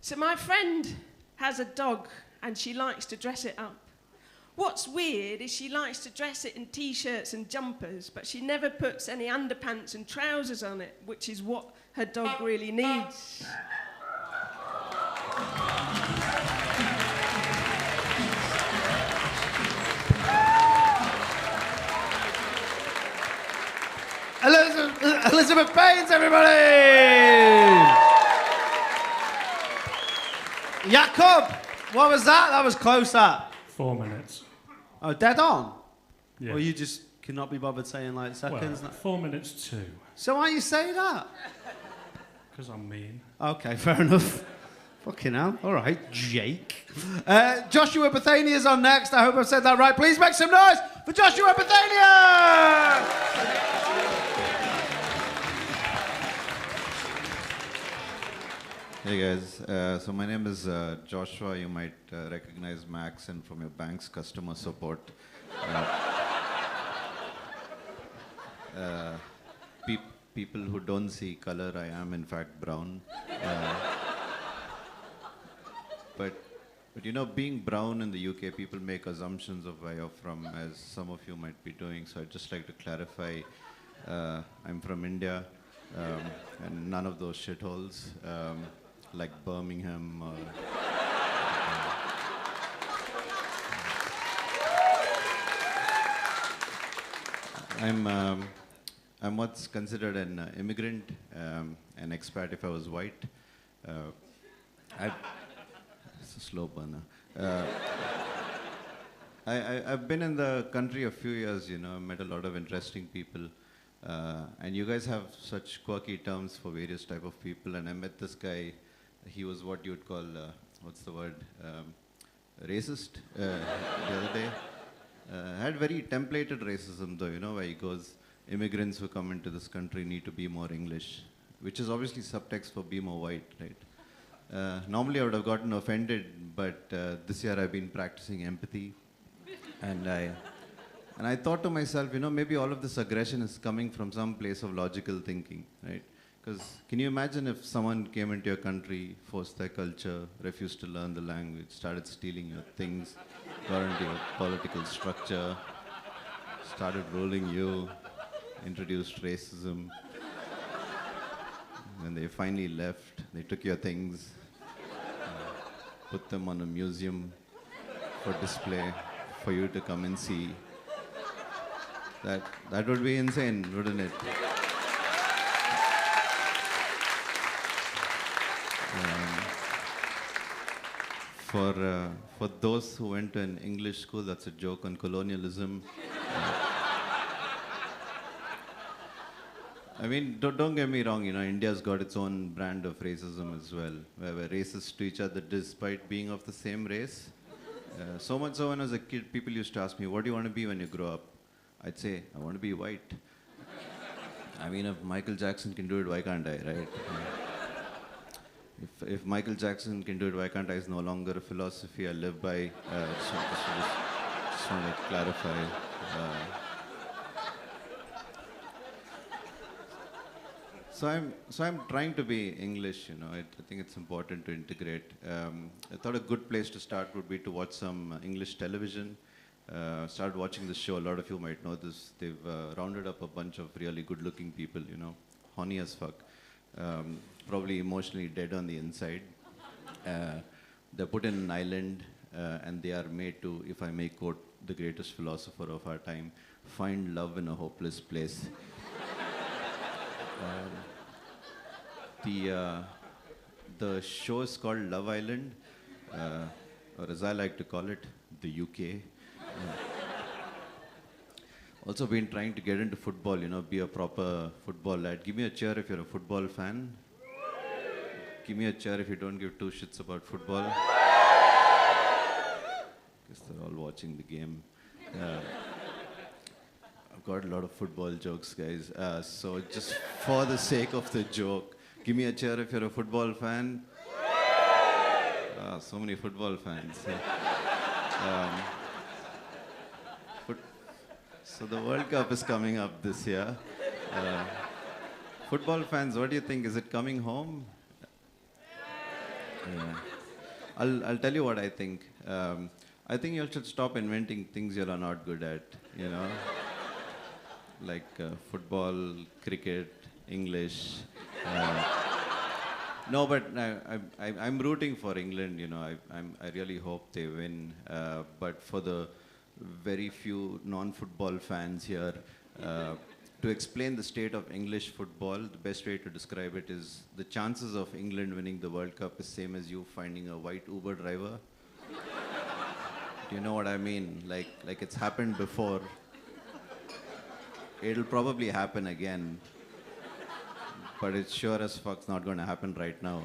So my friend has a dog and she likes to dress it up. What's weird is she likes to dress it in t-shirts and jumpers, but she never puts any underpants and trousers on it, which is what her dog really needs. Elizabeth Baines, everybody! Jakob, what was that? That was close, that. 4 minutes. Oh, dead on? Yeah. Or you just cannot be bothered saying like seconds? Well, 4 minutes too. So why you say that? Because I'm mean. Okay, fair enough. Fucking hell. All right, Jake. Joshua Bethania's on next. I hope I've said that right. Please make some noise for Joshua Bethania! Hey guys, so my name is Joshua. You might recognize my accent from your bank's customer support. People who don't see color, I am in fact brown. But you know, being brown in the UK, people make assumptions of where you're from, as some of you might be doing. So I'd just like to clarify, I'm from India, and none of those shitholes. Like Birmingham or... I'm what's considered an immigrant, an expat if I was white. It's a slow burner. I've been in the country a few years, you know, met a lot of interesting people. And you guys have such quirky terms for various type of people, and I met this guy. He was what you would call, what's the word, racist the other day. Had very templated racism though, you know, where he goes, immigrants who come into this country need to be more English. which is obviously subtext for be more white, right? Normally I would have gotten offended, but this year I've been practicing empathy. And I thought to myself, maybe all of this aggression is coming from some place of logical thinking, right? Because can you imagine if someone came into your country, forced their culture, refused to learn the language, started stealing your things, got into your political structure, started ruling you, introduced racism. When they finally left, they took your things, put them on a museum for display for you to come and see. That would be insane, wouldn't it? For those who went to an English school, that's a joke on colonialism. I mean, don't get me wrong, India's got its own brand of racism as well, where we're racist to each other despite being of the same race. So much so when I was a kid, people used to ask me, what do you want to be when you grow up? I'd say, I want to be white. I mean, if Michael Jackson can do it, why can't I, right? If Michael Jackson can do it, why can't I? Is no longer a philosophy I live by. Just want to clarify. So I'm trying to be English, I think it's important to integrate. I thought a good place to start would be to watch some English television. Started watching this show. A lot of you might know this. They've rounded up a bunch of really good-looking people, horny as fuck. Probably emotionally dead on the inside. They're put in an island and they are made to, if I may quote the greatest philosopher of our time, find love in a hopeless place. The show is called Love Island, or as I like to call it, the UK. Also been trying to get into football, be a proper football lad. Give me a cheer if you're a football fan. Give me a cheer if you don't give two shits about football. Guess they're all watching the game. I've got a lot of football jokes, guys. So just for the sake of the joke, give me a cheer if you're a football fan. So many football fans. So the World Cup is coming up this year. Football fans, what do you think? Is it coming home? Yeah. I'll tell you what I think. I think you should stop inventing things you are not good at, like football, cricket, English. No, but I'm rooting for England. I really hope they win. But for the very few non-football fans here, to explain the state of English football, the best way to describe it is the chances of England winning the World Cup is same as you finding a white Uber driver. Do you know what I mean? Like it's happened before. It'll probably happen again. But it's sure as fuck's not going to happen right now.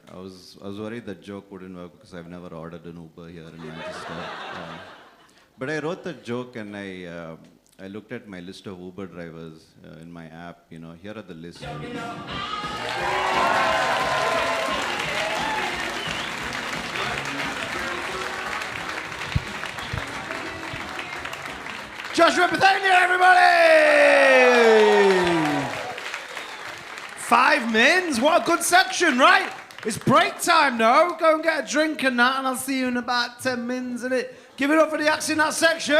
I was worried that joke wouldn't work because I've never ordered an Uber here in Manchester. But I wrote the joke and I looked at my list of Uber drivers in my app. Here are the list. Joshua Bethania, everybody! 5 mins, what a good section, right? It's break time now. Go and get a drink and that, and I'll see you in about 10 mins in it. Give it up for the acts in that section.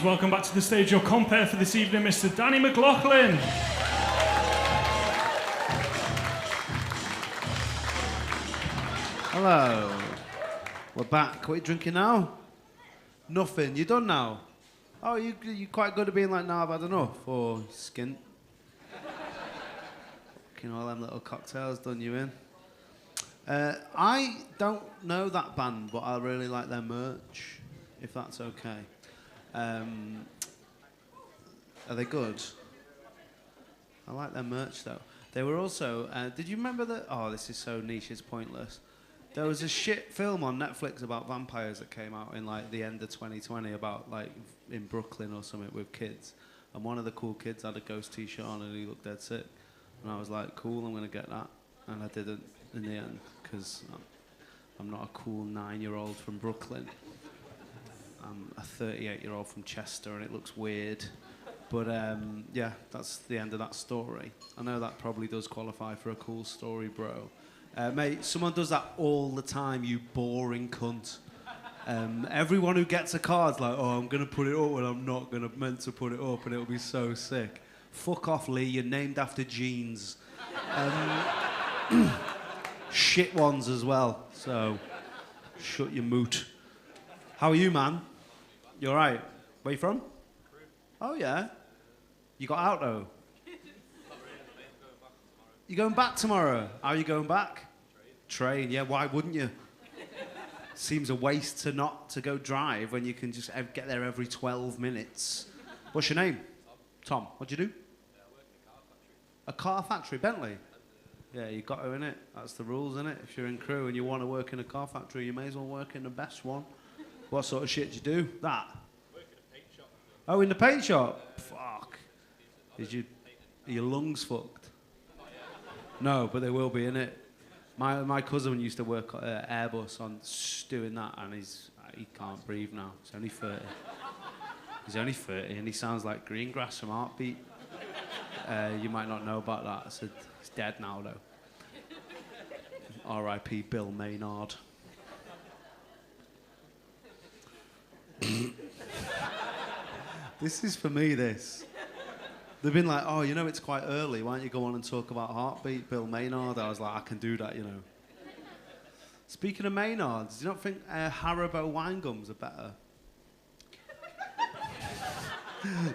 Please welcome back to the stage your compere for this evening, Mr. Danny McLaughlin. Hello. We're back. What are you drinking now? Nothing. You done now? Oh, you quite good at being like, nah, I've had enough, or skint. Fucking all them little cocktails done you in. I don't know that band, but I really like their merch, if that's okay. Are they good? I like their merch, though. They were also... did you remember that... Oh, this is so niche, it's pointless. There was a shit film on Netflix about vampires that came out in, like, the end of 2020 about, like, in Brooklyn or something with kids. And one of the cool kids had a ghost T-shirt on and he looked dead sick. And I was like, cool, I'm going to get that. And I didn't in the end, because I'm not a cool 9-year-old from Brooklyn. I'm a 38-year-old from Chester, and it looks weird. But, yeah, that's the end of that story. I know that probably does qualify for a cool story, bro. Mate, someone does that all the time, you boring cunt. Everyone who gets a card's like, oh, I'm going to put it up when I'm not meant to put it up, and it'll be so sick. Fuck off, Lee, you're named after jeans. Shit ones as well, so shut your moot. How are you, man? You all right? Where you from? Oh, yeah? You got out, though? You going back tomorrow? How are you going back? Train, yeah, why wouldn't you? Seems a waste to go drive when you can just get there every 12 minutes. What's your name? Tom. What do you do? I work in a car factory. A car factory, Bentley? Yeah, you got to, innit? That's the rules, innit? If you're in crew and you want to work in a car factory, you may as well work in the best one. What sort of shit do you do? That? Work in a paint shop. Oh, in the paint shop? Fuck. Are your lungs fucked? No, but they will be, innit? My cousin used to work at Airbus on doing that, and he can't breathe now. He's only 30. He's only 30, and he sounds like Greengrass from Heartbeat. You might not know about that. So he's dead now, though. R.I.P. Bill Maynard. This is for me, this. They've been like, oh, you know, it's quite early. Why don't you go on and talk about Heartbeat, Bill Maynard? I was like, I can do that, you know. Speaking of Maynards, do you not think Haribo wine gums are better?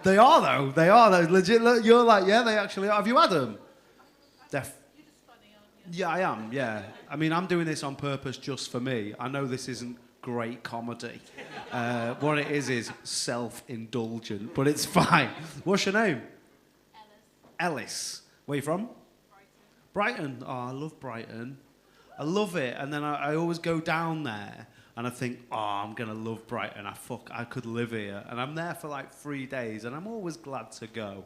They are, though. They are, though. Legit, look, you're like, yeah, they actually are. Have you had them? Yeah, I am, yeah. I mean, I'm doing this on purpose just for me. I know this isn't great comedy. What it is self-indulgent, but it's fine. What's your name? Ellis. Where you from? Brighton. Oh, I love Brighton. I love it. And then I always go down there and I think, oh, I'm going to love Brighton. I could live here. And I'm there for like 3 days and I'm always glad to go.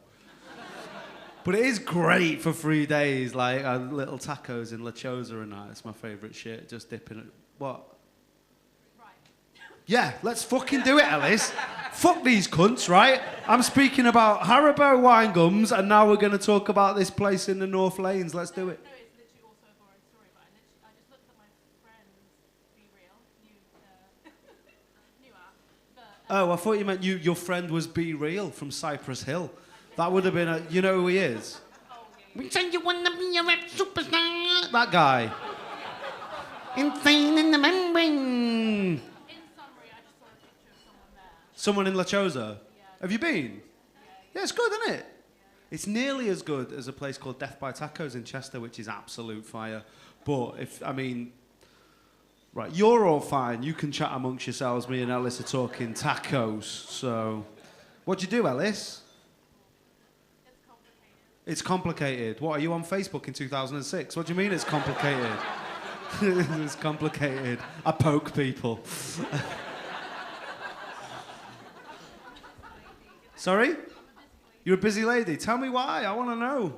But it is great for 3 days, like little tacos in La Chosa and that. It's my favourite shit, just dipping it. What? Yeah, let's fucking do it, Ellis. Fuck these cunts, right? I'm speaking about Haribo wine gums, and now we're going to talk about this place in the North Lanes. Let's do it. No, it's literally also a boring story, but I just looked at my friend's Be Real, new app. But, Oh, I thought you meant your friend was Be Real from Cypress Hill. That would have been a... You know who he is? We said you want to be a rap superstar. That guy. Insane in the membrane. Someone in La Chosa? Yeah. Have you been? Yeah, it's good, isn't it? It's nearly as good as a place called Death by Tacos in Chester, which is absolute fire. But right, you're all fine. You can chat amongst yourselves. Me and Ellis are talking tacos. So, what do you do, Ellis? It's complicated. What, are you on Facebook in 2006? What do you mean it's complicated? It's complicated. I poke people. Sorry? You're a busy lady. Tell me why. I want to know.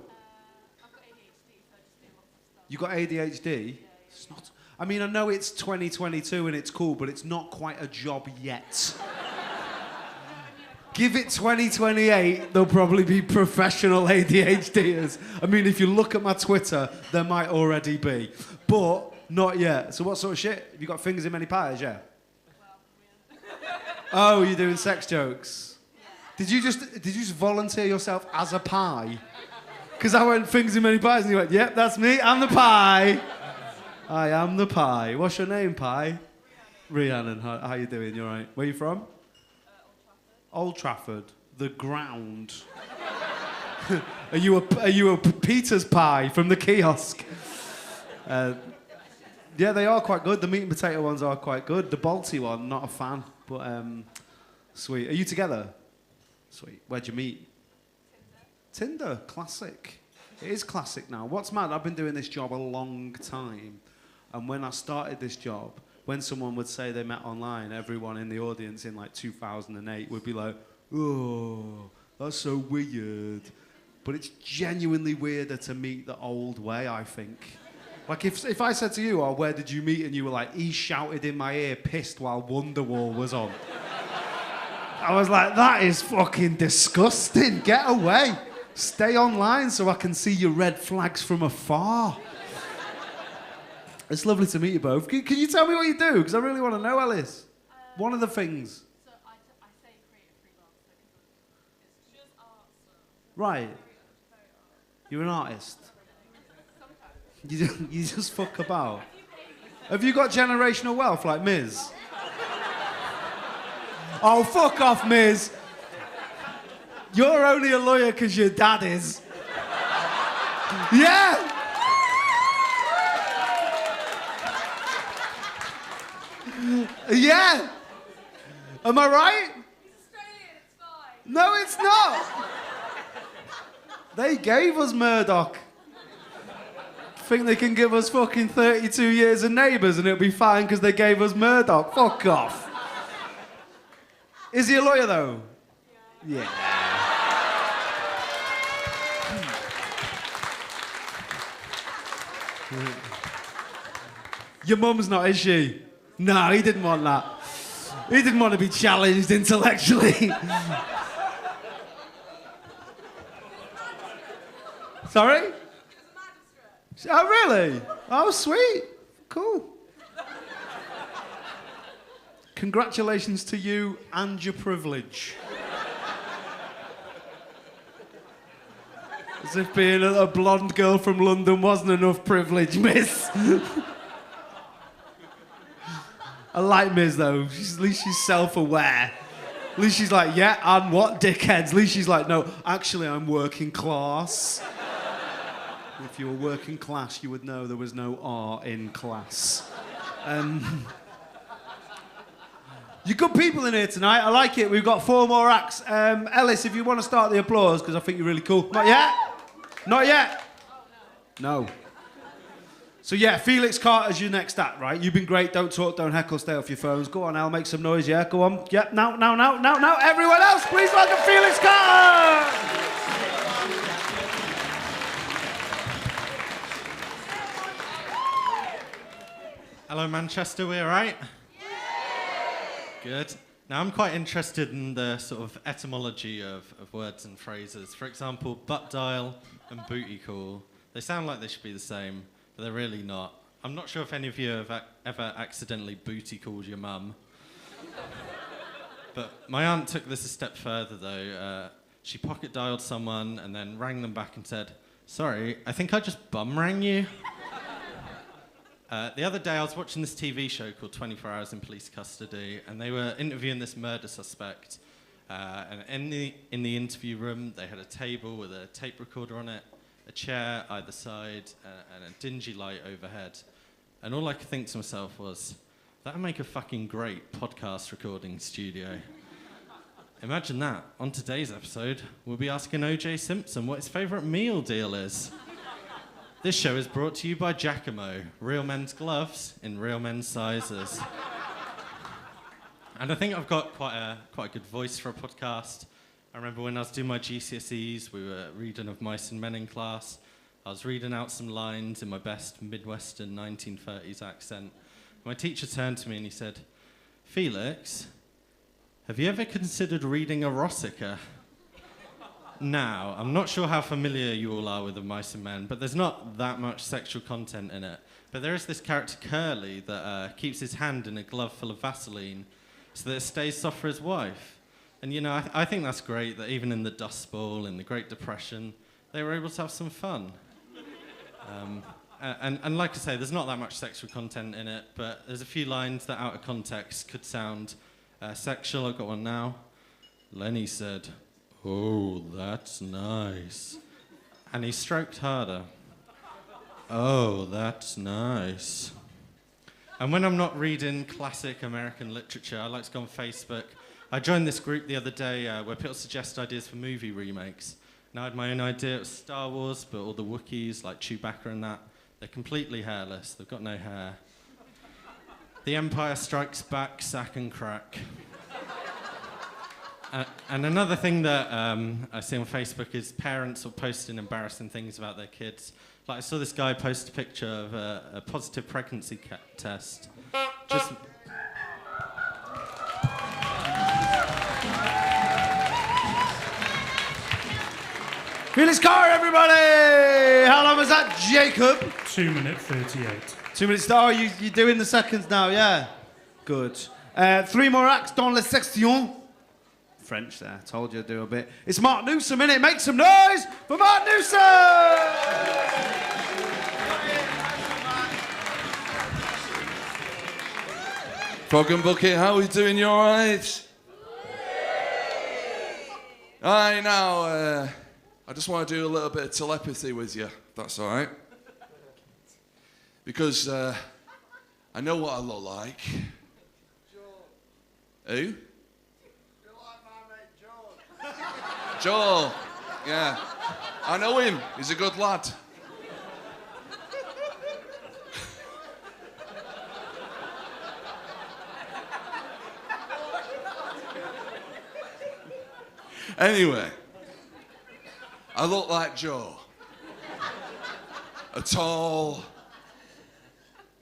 I've got ADHD, so I just do lots of stuff. You got ADHD? It's not. I mean, I know it's 2022 and it's cool, but it's not quite a job yet. Give it 2028, there'll probably be professional ADHDers. I mean, if you look at my Twitter, there might already be. But not yet. So what sort of shit? Have you got fingers in many pies, yeah? Oh, you're doing sex jokes? Did you just volunteer yourself as a pie? Because I went fingers in many pies, and you went, yep, that's me. I'm the pie. I am the pie. What's your name, pie? Rhiannon. How you doing? You all right? Where you from? Old Trafford. The ground. Are you a Peter's pie from the kiosk? Yeah, they are quite good. The meat and potato ones are quite good. The Balti one, not a fan, but sweet. Are you together? Sweet. Where'd you meet? Tinder. Classic. It is classic now. What's mad? I've been doing this job a long time, and when I started this job, when someone would say they met online, everyone in the audience in like 2008 would be like, "Oh, that's so weird." But it's genuinely weirder to meet the old way, I think. Like if I said to you, "Oh, where did you meet?" and you were like, "He shouted in my ear, pissed while Wonderwall was on." I was like, that is fucking disgusting. Get away. Stay online so I can see your red flags from afar. It's lovely to meet you both. Can you tell me what you do? Because I really want to know, Alice. One of the things. So I say creative freelancer because it's just art. So Right. You're an artist. You just fuck about. Have you got generational wealth like Miz? Oh, fuck off, Miz. You're only a lawyer because your dad is. Yeah! Yeah! Am I right? He's Australian, it's fine. No, it's not. They gave us Murdoch. Think they can give us fucking 32 years of Neighbours and it'll be fine because they gave us Murdoch. Fuck off. Is he a lawyer though? Yeah. Your mum's not, is she? No, he didn't want that. He didn't want to be challenged intellectually. Sorry? Oh, really? Oh, sweet. Cool. Congratulations to you and your privilege. As if being a blonde girl from London wasn't enough privilege, miss. I like Miz, though. At least she's self-aware. At least she's like, yeah, and what, dickheads? At least she's like, no, actually, I'm working class. If you were working class, you would know there was no R in class. You're good people in here tonight. I like it. We've got 4 more acts. Ellis, if you want to start the applause, because I think you're really cool. Not yet? Not yet? No. So yeah, Felix Carter's your next act, right? You've been great. Don't talk, don't heckle, stay off your phones. Go on, Al, make some noise, yeah? Go on. Yep, now. Everyone else, please welcome Felix Carter! Hello, Manchester, we all right? Good. Now, I'm quite interested in the sort of etymology of words and phrases. For example, butt dial and booty call. They sound like they should be the same, but they're really not. I'm not sure if any of you have ever accidentally booty called your mum. But my aunt took this a step further, though. She pocket dialed someone and then rang them back and said, "Sorry, I think I just bum rang you." The other day, I was watching this TV show called 24 Hours in Police Custody, and they were interviewing this murder suspect. And in the interview room, they had a table with a tape recorder on it, a chair either side, and a dingy light overhead. And all I could think to myself was, that would make a fucking great podcast recording studio. Imagine that. On today's episode, we'll be asking O.J. Simpson what his favourite meal deal is. This show is brought to you by Giacomo, real men's gloves in real men's sizes. And I think I've got quite a good voice for a podcast. I remember when I was doing my GCSEs, we were reading Of Mice and Men in class. I was reading out some lines in my best Midwestern 1930s accent. My teacher turned to me and he said, "Felix, have you ever considered reading erotica?" Now, I'm not sure how familiar you all are with Of Mice and Men, but there's not that much sexual content in it. But there is this character, Curly, that keeps his hand in a glove full of Vaseline so that it stays soft for his wife. And, you know, I think that's great that even in the Dust Bowl, in the Great Depression, they were able to have some fun. And like I say, there's not that much sexual content in it, but there's a few lines that out of context could sound sexual. I've got one now. Lenny said, "Oh, that's nice." And he stroked harder. "Oh, that's nice." And when I'm not reading classic American literature, I like to go on Facebook. I joined this group the other day where people suggest ideas for movie remakes. And I had my own idea. It was Star Wars, but all the Wookiees, like Chewbacca and that, they're completely hairless. They've got no hair. The Empire Strikes Back, sack and crack. And another thing that I see on Facebook is parents will posting embarrassing things about their kids. Like I saw this guy post a picture of a positive pregnancy test. Just... Felix Carter, everybody! How long was that, Jacob? 2 minutes 38. 2 minutes. Oh, you're doing the seconds now, yeah? Good. 3 more acts dans la section. French there, told you I'd do a bit. It's Mark Newsome, innit? Make some noise for Mark Newsome! Frog and Bucket, how are we doing? You alright? Aye, now, I just want to do a little bit of telepathy with you, if that's alright. Because I know what I look like. Who? Joel, yeah. I know him. He's a good lad. Anyway, I look like Joe. A tall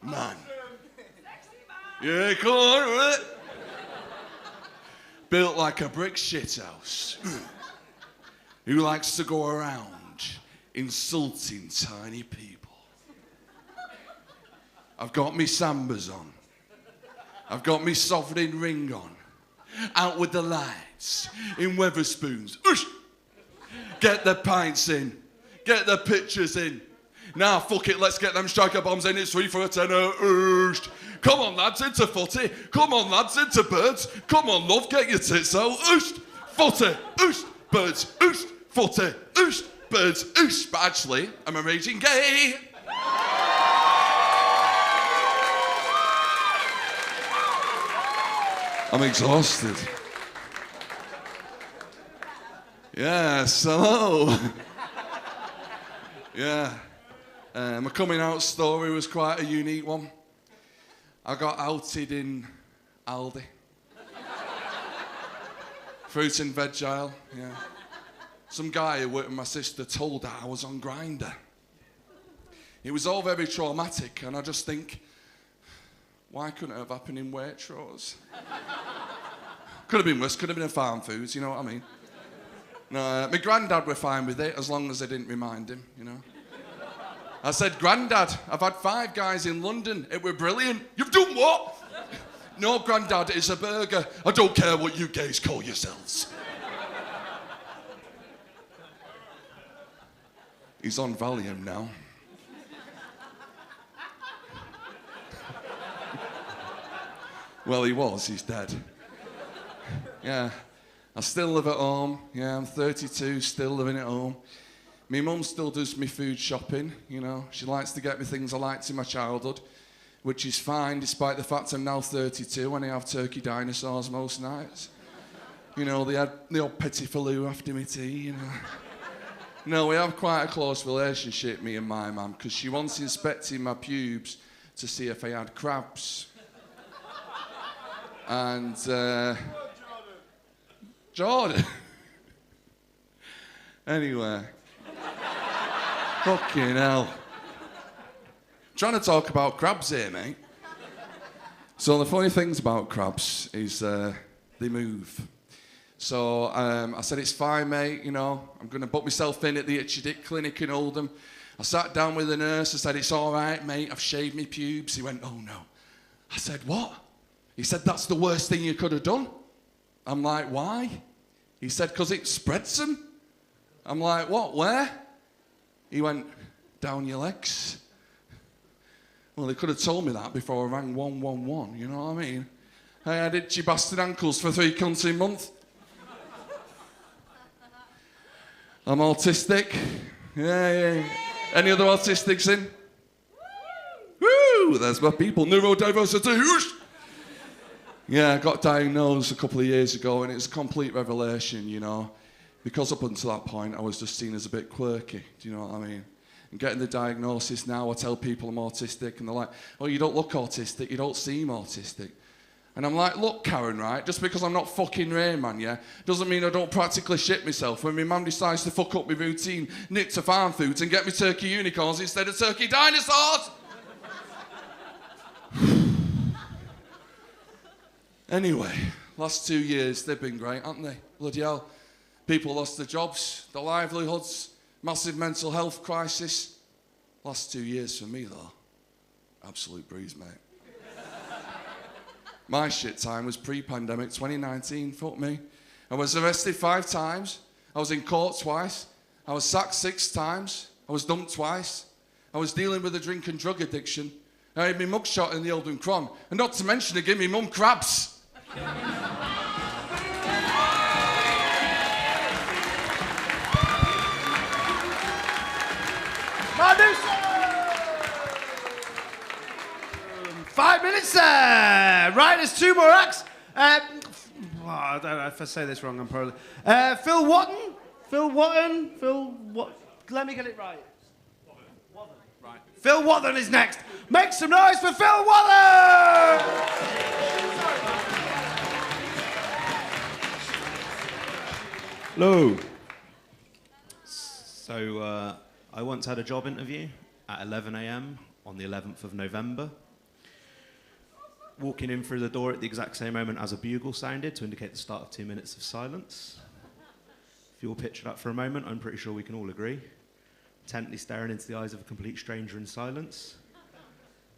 man. Yeah, come on, right? Built like a brick shithouse. Who likes to go around insulting tiny people. I've got me sambas on. I've got me sovereign ring on. Out with the lights in Weatherspoons. Oosh! Get the pints in. Get the pictures in. Now, fuck it, let's get them striker bombs in. It's 3 for a tenner. Oosh! Come on, lads, into footy. Come on, lads, into birds. Come on, love, get your tits out. Oosh! Footy. Oosh! Birds. Oosh! Footy. Oosh! Birds. Oosh! But actually, I'm a raging gay. I'm exhausted. Yes, hello. Yeah. My coming out story was quite a unique one. I got outed in Aldi. Fruit and veg aisle, yeah. Some guy who worked with my sister told her I was on Grindr. It was all very traumatic, and I just think, why couldn't it have happened in Waitrose? Could have been worse, could have been in Farm Foods, you know what I mean? No, my granddad were fine with it, as long as I didn't remind him, you know? I said, Grandad, I've had 5 guys in London, it were brilliant. You've done what? No, Grandad, it's a burger. I don't care what you gays call yourselves. He's on Valium now. Well, he was, he's dead. Yeah, I still live at home. Yeah, I'm 32, still living at home. My mum still does me food shopping, you know. She likes to get me things I liked in my childhood, which is fine, despite the fact I'm now 32 and I have turkey dinosaurs most nights. You know, they had the old petit filou after me tea, you know. No, we have quite a close relationship, me and my mum, because she once inspected my pubes to see if I had crabs. And, Jordan. Anyway. Fucking hell. Trying to talk about crabs here, mate. So the funny things about crabs is they move. So I said, it's fine, mate, you know, I'm going to book myself in at the Itchy Dick Clinic in Oldham. I sat down with the nurse, I said, it's all right, mate, I've shaved my pubes. He went, oh, no. I said, what? He said, that's the worst thing you could have done. I'm like, why? He said, because it spreads them. I'm like, what, where? He went, down your legs. Well, they could have told me that before I rang 111, you know what I mean? I had itchy bastard ankles for 3 cunts a month. I'm autistic. Yeah. Any other autistics in? Woo! There's my people. Neurodiversity. Whoosh! Yeah, I got diagnosed a couple of years ago, and it's a complete revelation, you know. Because up until that point, I was just seen as a bit quirky. Do you know what I mean? And getting the diagnosis now, I tell people I'm autistic, and they're like, oh, you don't look autistic, you don't seem autistic. And I'm like, look, Karen, right, just because I'm not fucking Rain Man, yeah, doesn't mean I don't practically shit myself when my mum decides to fuck up my routine, nip to farm foods and get me turkey unicorns instead of turkey dinosaurs. Anyway, last 2 years, they've been great, haven't they? Bloody hell. People lost their jobs, their livelihoods, massive mental health crisis. Last 2 years for me, though, absolute breeze, mate. My shit time was pre-pandemic, 2019, fuck me. I was arrested 5 times. I was in court twice. I was sacked 6 times. I was dumped twice. I was dealing with a drink and drug addiction. I had my mugshot in the Oldham Cron. And not to mention, they gave me mum crabs. Newsome! 5 minutes there. Right, there's 2 more acts. I don't know if I say this wrong, I'm probably... Phil Watton? Let me get it right. Right. Phil Watton is next. Make some noise for Phil Watton! Hello. So, I once had a job interview at 11 a.m. on the 11th of November. Walking in through the door at the exact same moment as a bugle sounded to indicate the start of 2 minutes of silence. If you'll picture that for a moment, I'm pretty sure we can all agree. Intently staring into the eyes of a complete stranger in silence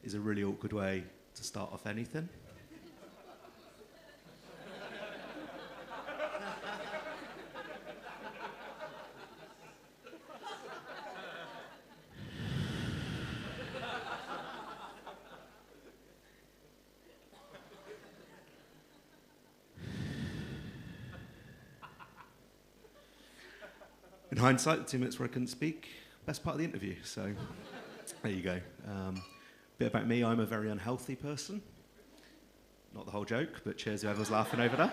is a really awkward way to start off anything. In hindsight, the 2 minutes where I couldn't speak, best part of the interview, so there you go. Bit about me, I'm a very unhealthy person. Not the whole joke, but cheers whoever's laughing over there.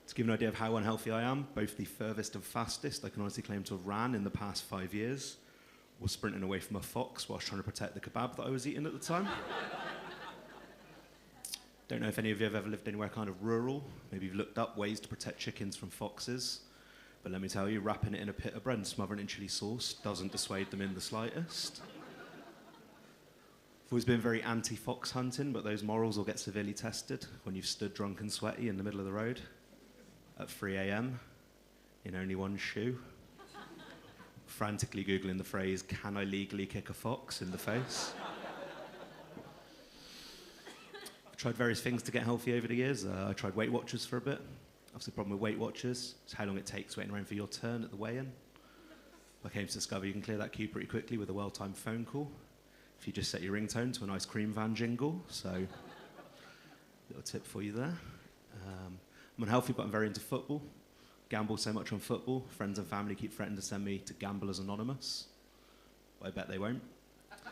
To give you an idea of how unhealthy I am, both the furthest and fastest I can honestly claim to have ran in the past 5 years was sprinting away from a fox whilst trying to protect the kebab that I was eating at the time. Don't know if any of you have ever lived anywhere kind of rural. Maybe you've looked up ways to protect chickens from foxes. But let me tell you, wrapping it in a pita bread and smothering it in chilli sauce doesn't dissuade them in the slightest. I've always been very anti-fox hunting, but those morals will get severely tested when you've stood drunk and sweaty in the middle of the road at 3 a.m. in only one shoe, frantically Googling the phrase, "Can I legally kick a fox in the face?" I've tried various things to get healthy over the years. I tried Weight Watchers for a bit. Obviously, the problem with Weight Watchers is how long it takes waiting around for your turn at the weigh-in. I came to discover you can clear that queue pretty quickly with a well-timed phone call if you just set your ringtone to a nice cream van jingle. So, little tip for you there. I'm unhealthy, but I'm very into football. Gamble so much on football. Friends and family keep threatening to send me to Gamblers Anonymous. But I bet they won't. I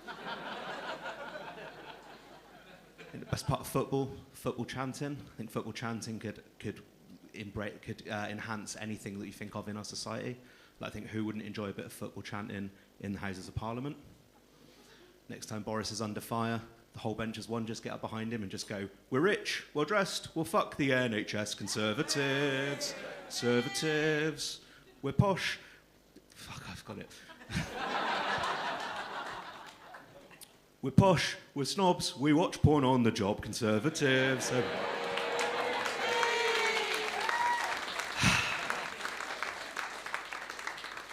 think the best part of football chanting. I think football chanting could enhance anything that you think of in our society. Like, I think who wouldn't enjoy a bit of football chanting in the Houses of Parliament? Next time Boris is under fire, the whole bench as one just get up behind him and just go, "We're rich, well dressed, well fuck the NHS Conservatives, Conservatives, we're posh." Fuck, I've got it. We're posh, we're snobs, we watch porn on the job, Conservatives.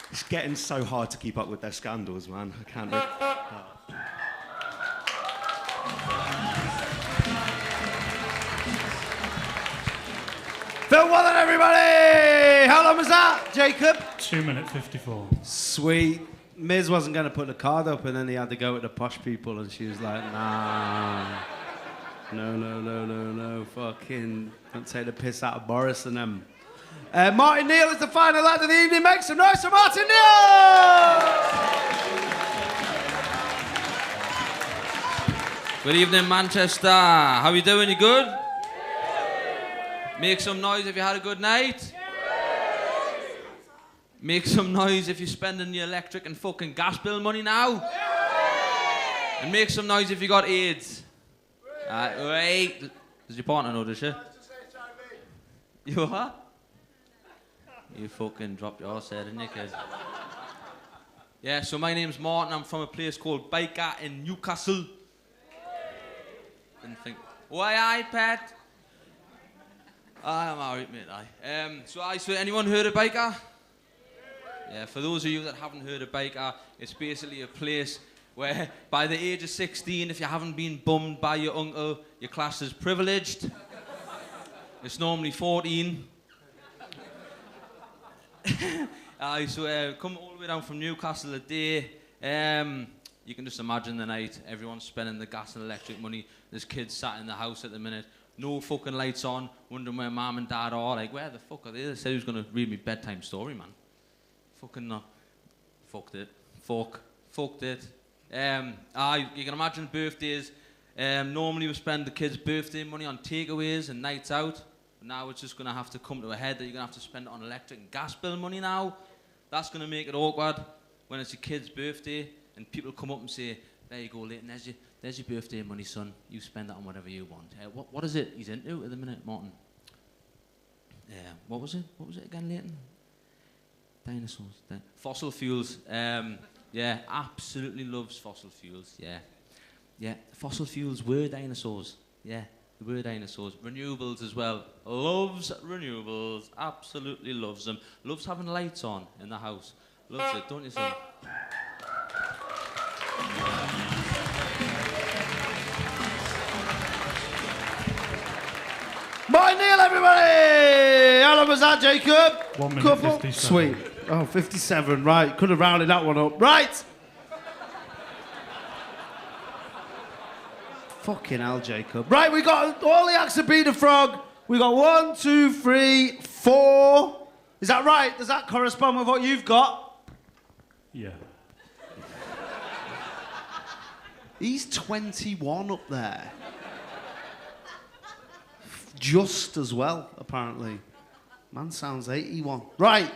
It's getting so hard to keep up with their scandals, man. I can't do it. Don't want that, everybody! How long was that, Jacob? 2:54. Sweet. Miz wasn't going to put the card up, and then he had to go with the posh people, and she was like, nah. No. Fucking don't take the piss out of Boris and them. Martin Neal is the final lad of the evening. Make some noise for Martin Neal! Good evening, Manchester. How you doing? You good? Make some noise if you had a good night. Make some noise if you're spending your electric and fucking gas bill money now. And make some noise if you got AIDS. Wait. Does your partner know this shit? You what? You fucking dropped your ass there, didn't you, kid? Yeah, so my name's Martin. I'm from a place called Baker in Newcastle. Didn't think. Why, aye, pet? I'm alright, mate, So anyone heard of Baker? Yeah, for those of you that haven't heard of Baker, it's basically a place where by the age of 16, if you haven't been bummed by your uncle, your class is privileged. It's normally 14. Come all the way down from Newcastle a day. You can just imagine the night. Everyone's spending the gas and electric money. There's kids sat in the house at the minute. No fucking lights on, wondering where mum and dad are. Like, where the fuck are they? They said he was going to read me bedtime story, man. Fucking no. Fucked it. Fucked it. You can imagine birthdays. Normally we spend the kids' birthday money on takeaways and nights out. But now it's just going to have to come to a head that you're going to have to spend it on electric and gas bill money now. That's going to make it awkward when it's your kid's birthday and people come up and say, there you go, Leighton, there's your birthday money, son. You spend that on whatever you want. What is it he's into at the minute, Martin? What was it? What was it again, Leighton? Dinosaurs. Fossil fuels. Absolutely loves fossil fuels. Yeah. Fossil fuels were dinosaurs. Yeah, they were dinosaurs. Renewables as well. Loves renewables. Absolutely loves them. Loves having lights on in the house. Loves it, don't you, son? Martin Neal, everybody! How long was that, Jacob? 1:57. Sweet. Oh, 57, right. Could have rounded that one up. Right! Fucking hell, Jacob. Right, we got all the acts of Beat the Frog. We got 1, 2, 3, 4. Is that right? Does that correspond with what you've got? Yeah. He's 21 up there. Just as well, apparently. Man sounds 81. Right,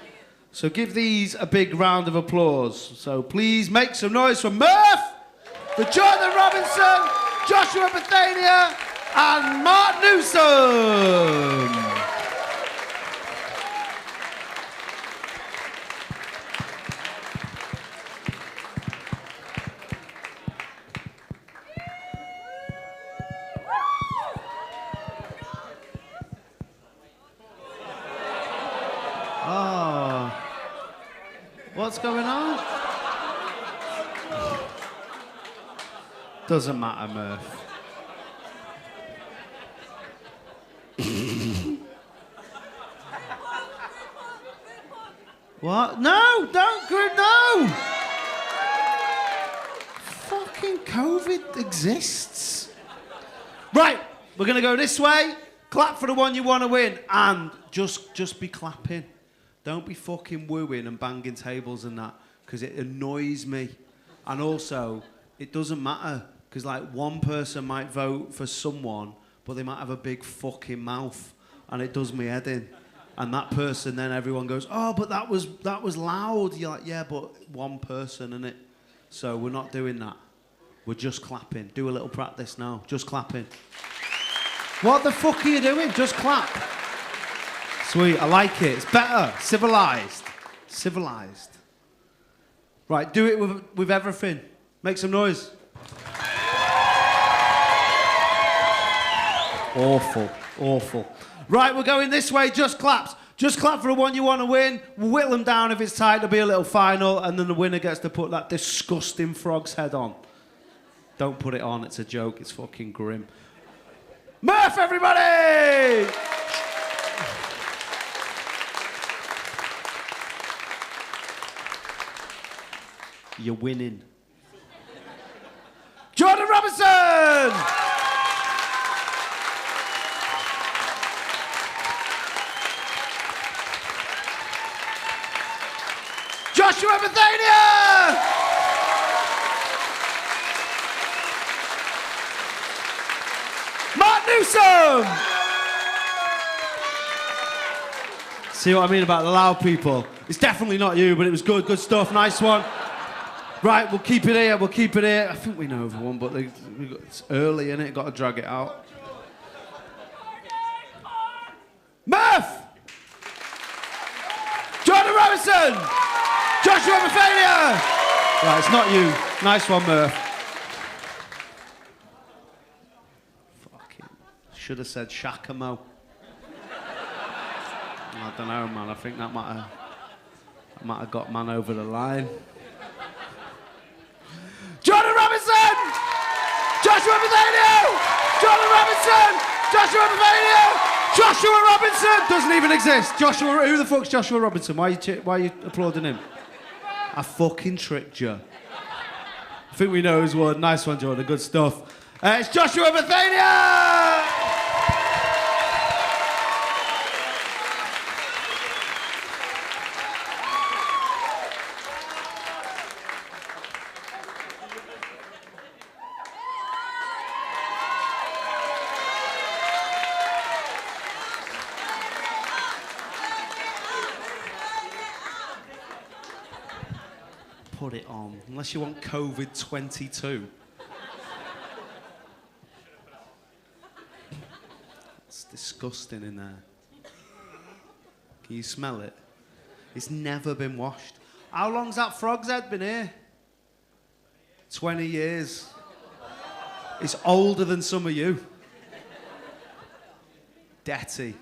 so give these a big round of applause. So please make some noise for Murph, for Jordan Robinson, Joshua Bethania, and Mark Newsome. What's going on? Doesn't matter, Murph. What? No, don't group, no! Fucking COVID exists. Right, we're gonna go this way. Clap for the one you want to win, and just be clapping. Don't be fucking wooing and banging tables and that, because it annoys me. And also, it doesn't matter, because like one person might vote for someone, but they might have a big fucking mouth, and it does me head in. And that person, then everyone goes, oh, but that was loud. You're like, yeah, but one person, innit? So we're not doing that. We're just clapping. Do a little practice now. Just clapping. What the fuck are you doing? Just clap. Sweet, I like it. It's better. Civilised. Civilised. Right, do it with everything. Make some noise. Awful. Right, we're going this way. Just claps. Just clap for the one you want to win. We'll whittle them down if it's tight. There'll be a little final, and then the winner gets to put that disgusting frog's head on. Don't put it on. It's a joke. It's fucking grim. Murph, everybody! You're winning. Jordan Robinson! Joshua Bethania! Mark Newsome! See what I mean about the loud people? It's definitely not you, but it was good stuff, nice one. Right, we'll keep it here. I think we know everyone, but it's early, innit? Got to drag it out. Murph! Jordan Robinson! Joshua Bethania! Right, it's not you. Nice one, Murph. Fucking should have said Shakamo. I don't know, man. I think that might have got man over the line. Jordan Robinson! Joshua Bethania! Jordan Robinson! Joshua Bethania! Joshua Robinson doesn't even exist. Joshua, who the fuck's Joshua Robinson? Why are you applauding him? I fucking tricked you. I think we know who's won. Nice one, Jordan. Good stuff. It's Joshua Bethania! Put it on, unless you want COVID-22. It's disgusting in there. Can you smell it? It's never been washed. How long's that frog's head been here? 20 years. It's older than some of you. Dirty.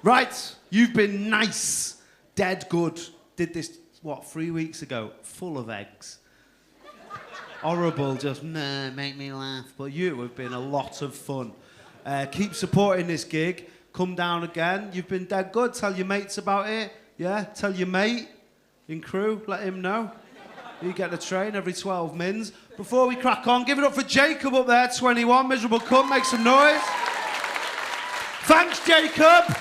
Right, you've been nice. Dead good. Did this, 3 weeks ago? Full of eggs. Horrible, just make me laugh. But you have been a lot of fun. Keep supporting this gig. Come down again. You've been dead good. Tell your mates about it. Yeah, tell your mate in crew. Let him know. You get the train every 12 mins. Before we crack on, give it up for Jacob up there, 21. Miserable cunt, make some noise. Thanks, Jacob.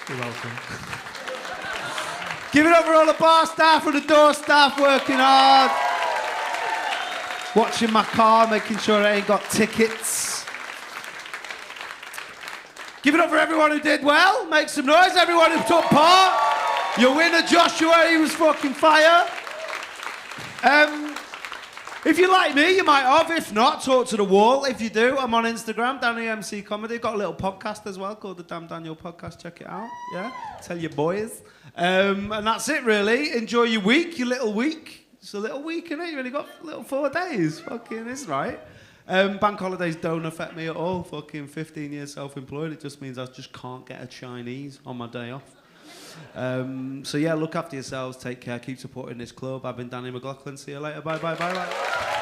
You're welcome. Give it up for all the bar staff and the door staff working hard. Watching my car, making sure I ain't got tickets. Give it up for everyone who did well. Make some noise, everyone who took part. Your winner, Joshua, he was fucking fire. If you like me, you might have. If not, talk to the wall. If you do, I'm on Instagram, Danny MC Comedy. Got a little podcast as well called the Damn Daniel Podcast. Check it out. Yeah, tell your boys. And that's it, really. Enjoy your week, your little week. It's a little week, innit? You only got little 4 days. Fucking, it's right. Bank holidays don't affect me at all. Fucking 15 years self-employed. It just means I just can't get a Chinese on my day off. So yeah, look after yourselves. Take care. Keep supporting this club. I've been Danny McLaughlin. See you later. Bye, bye, bye, bye.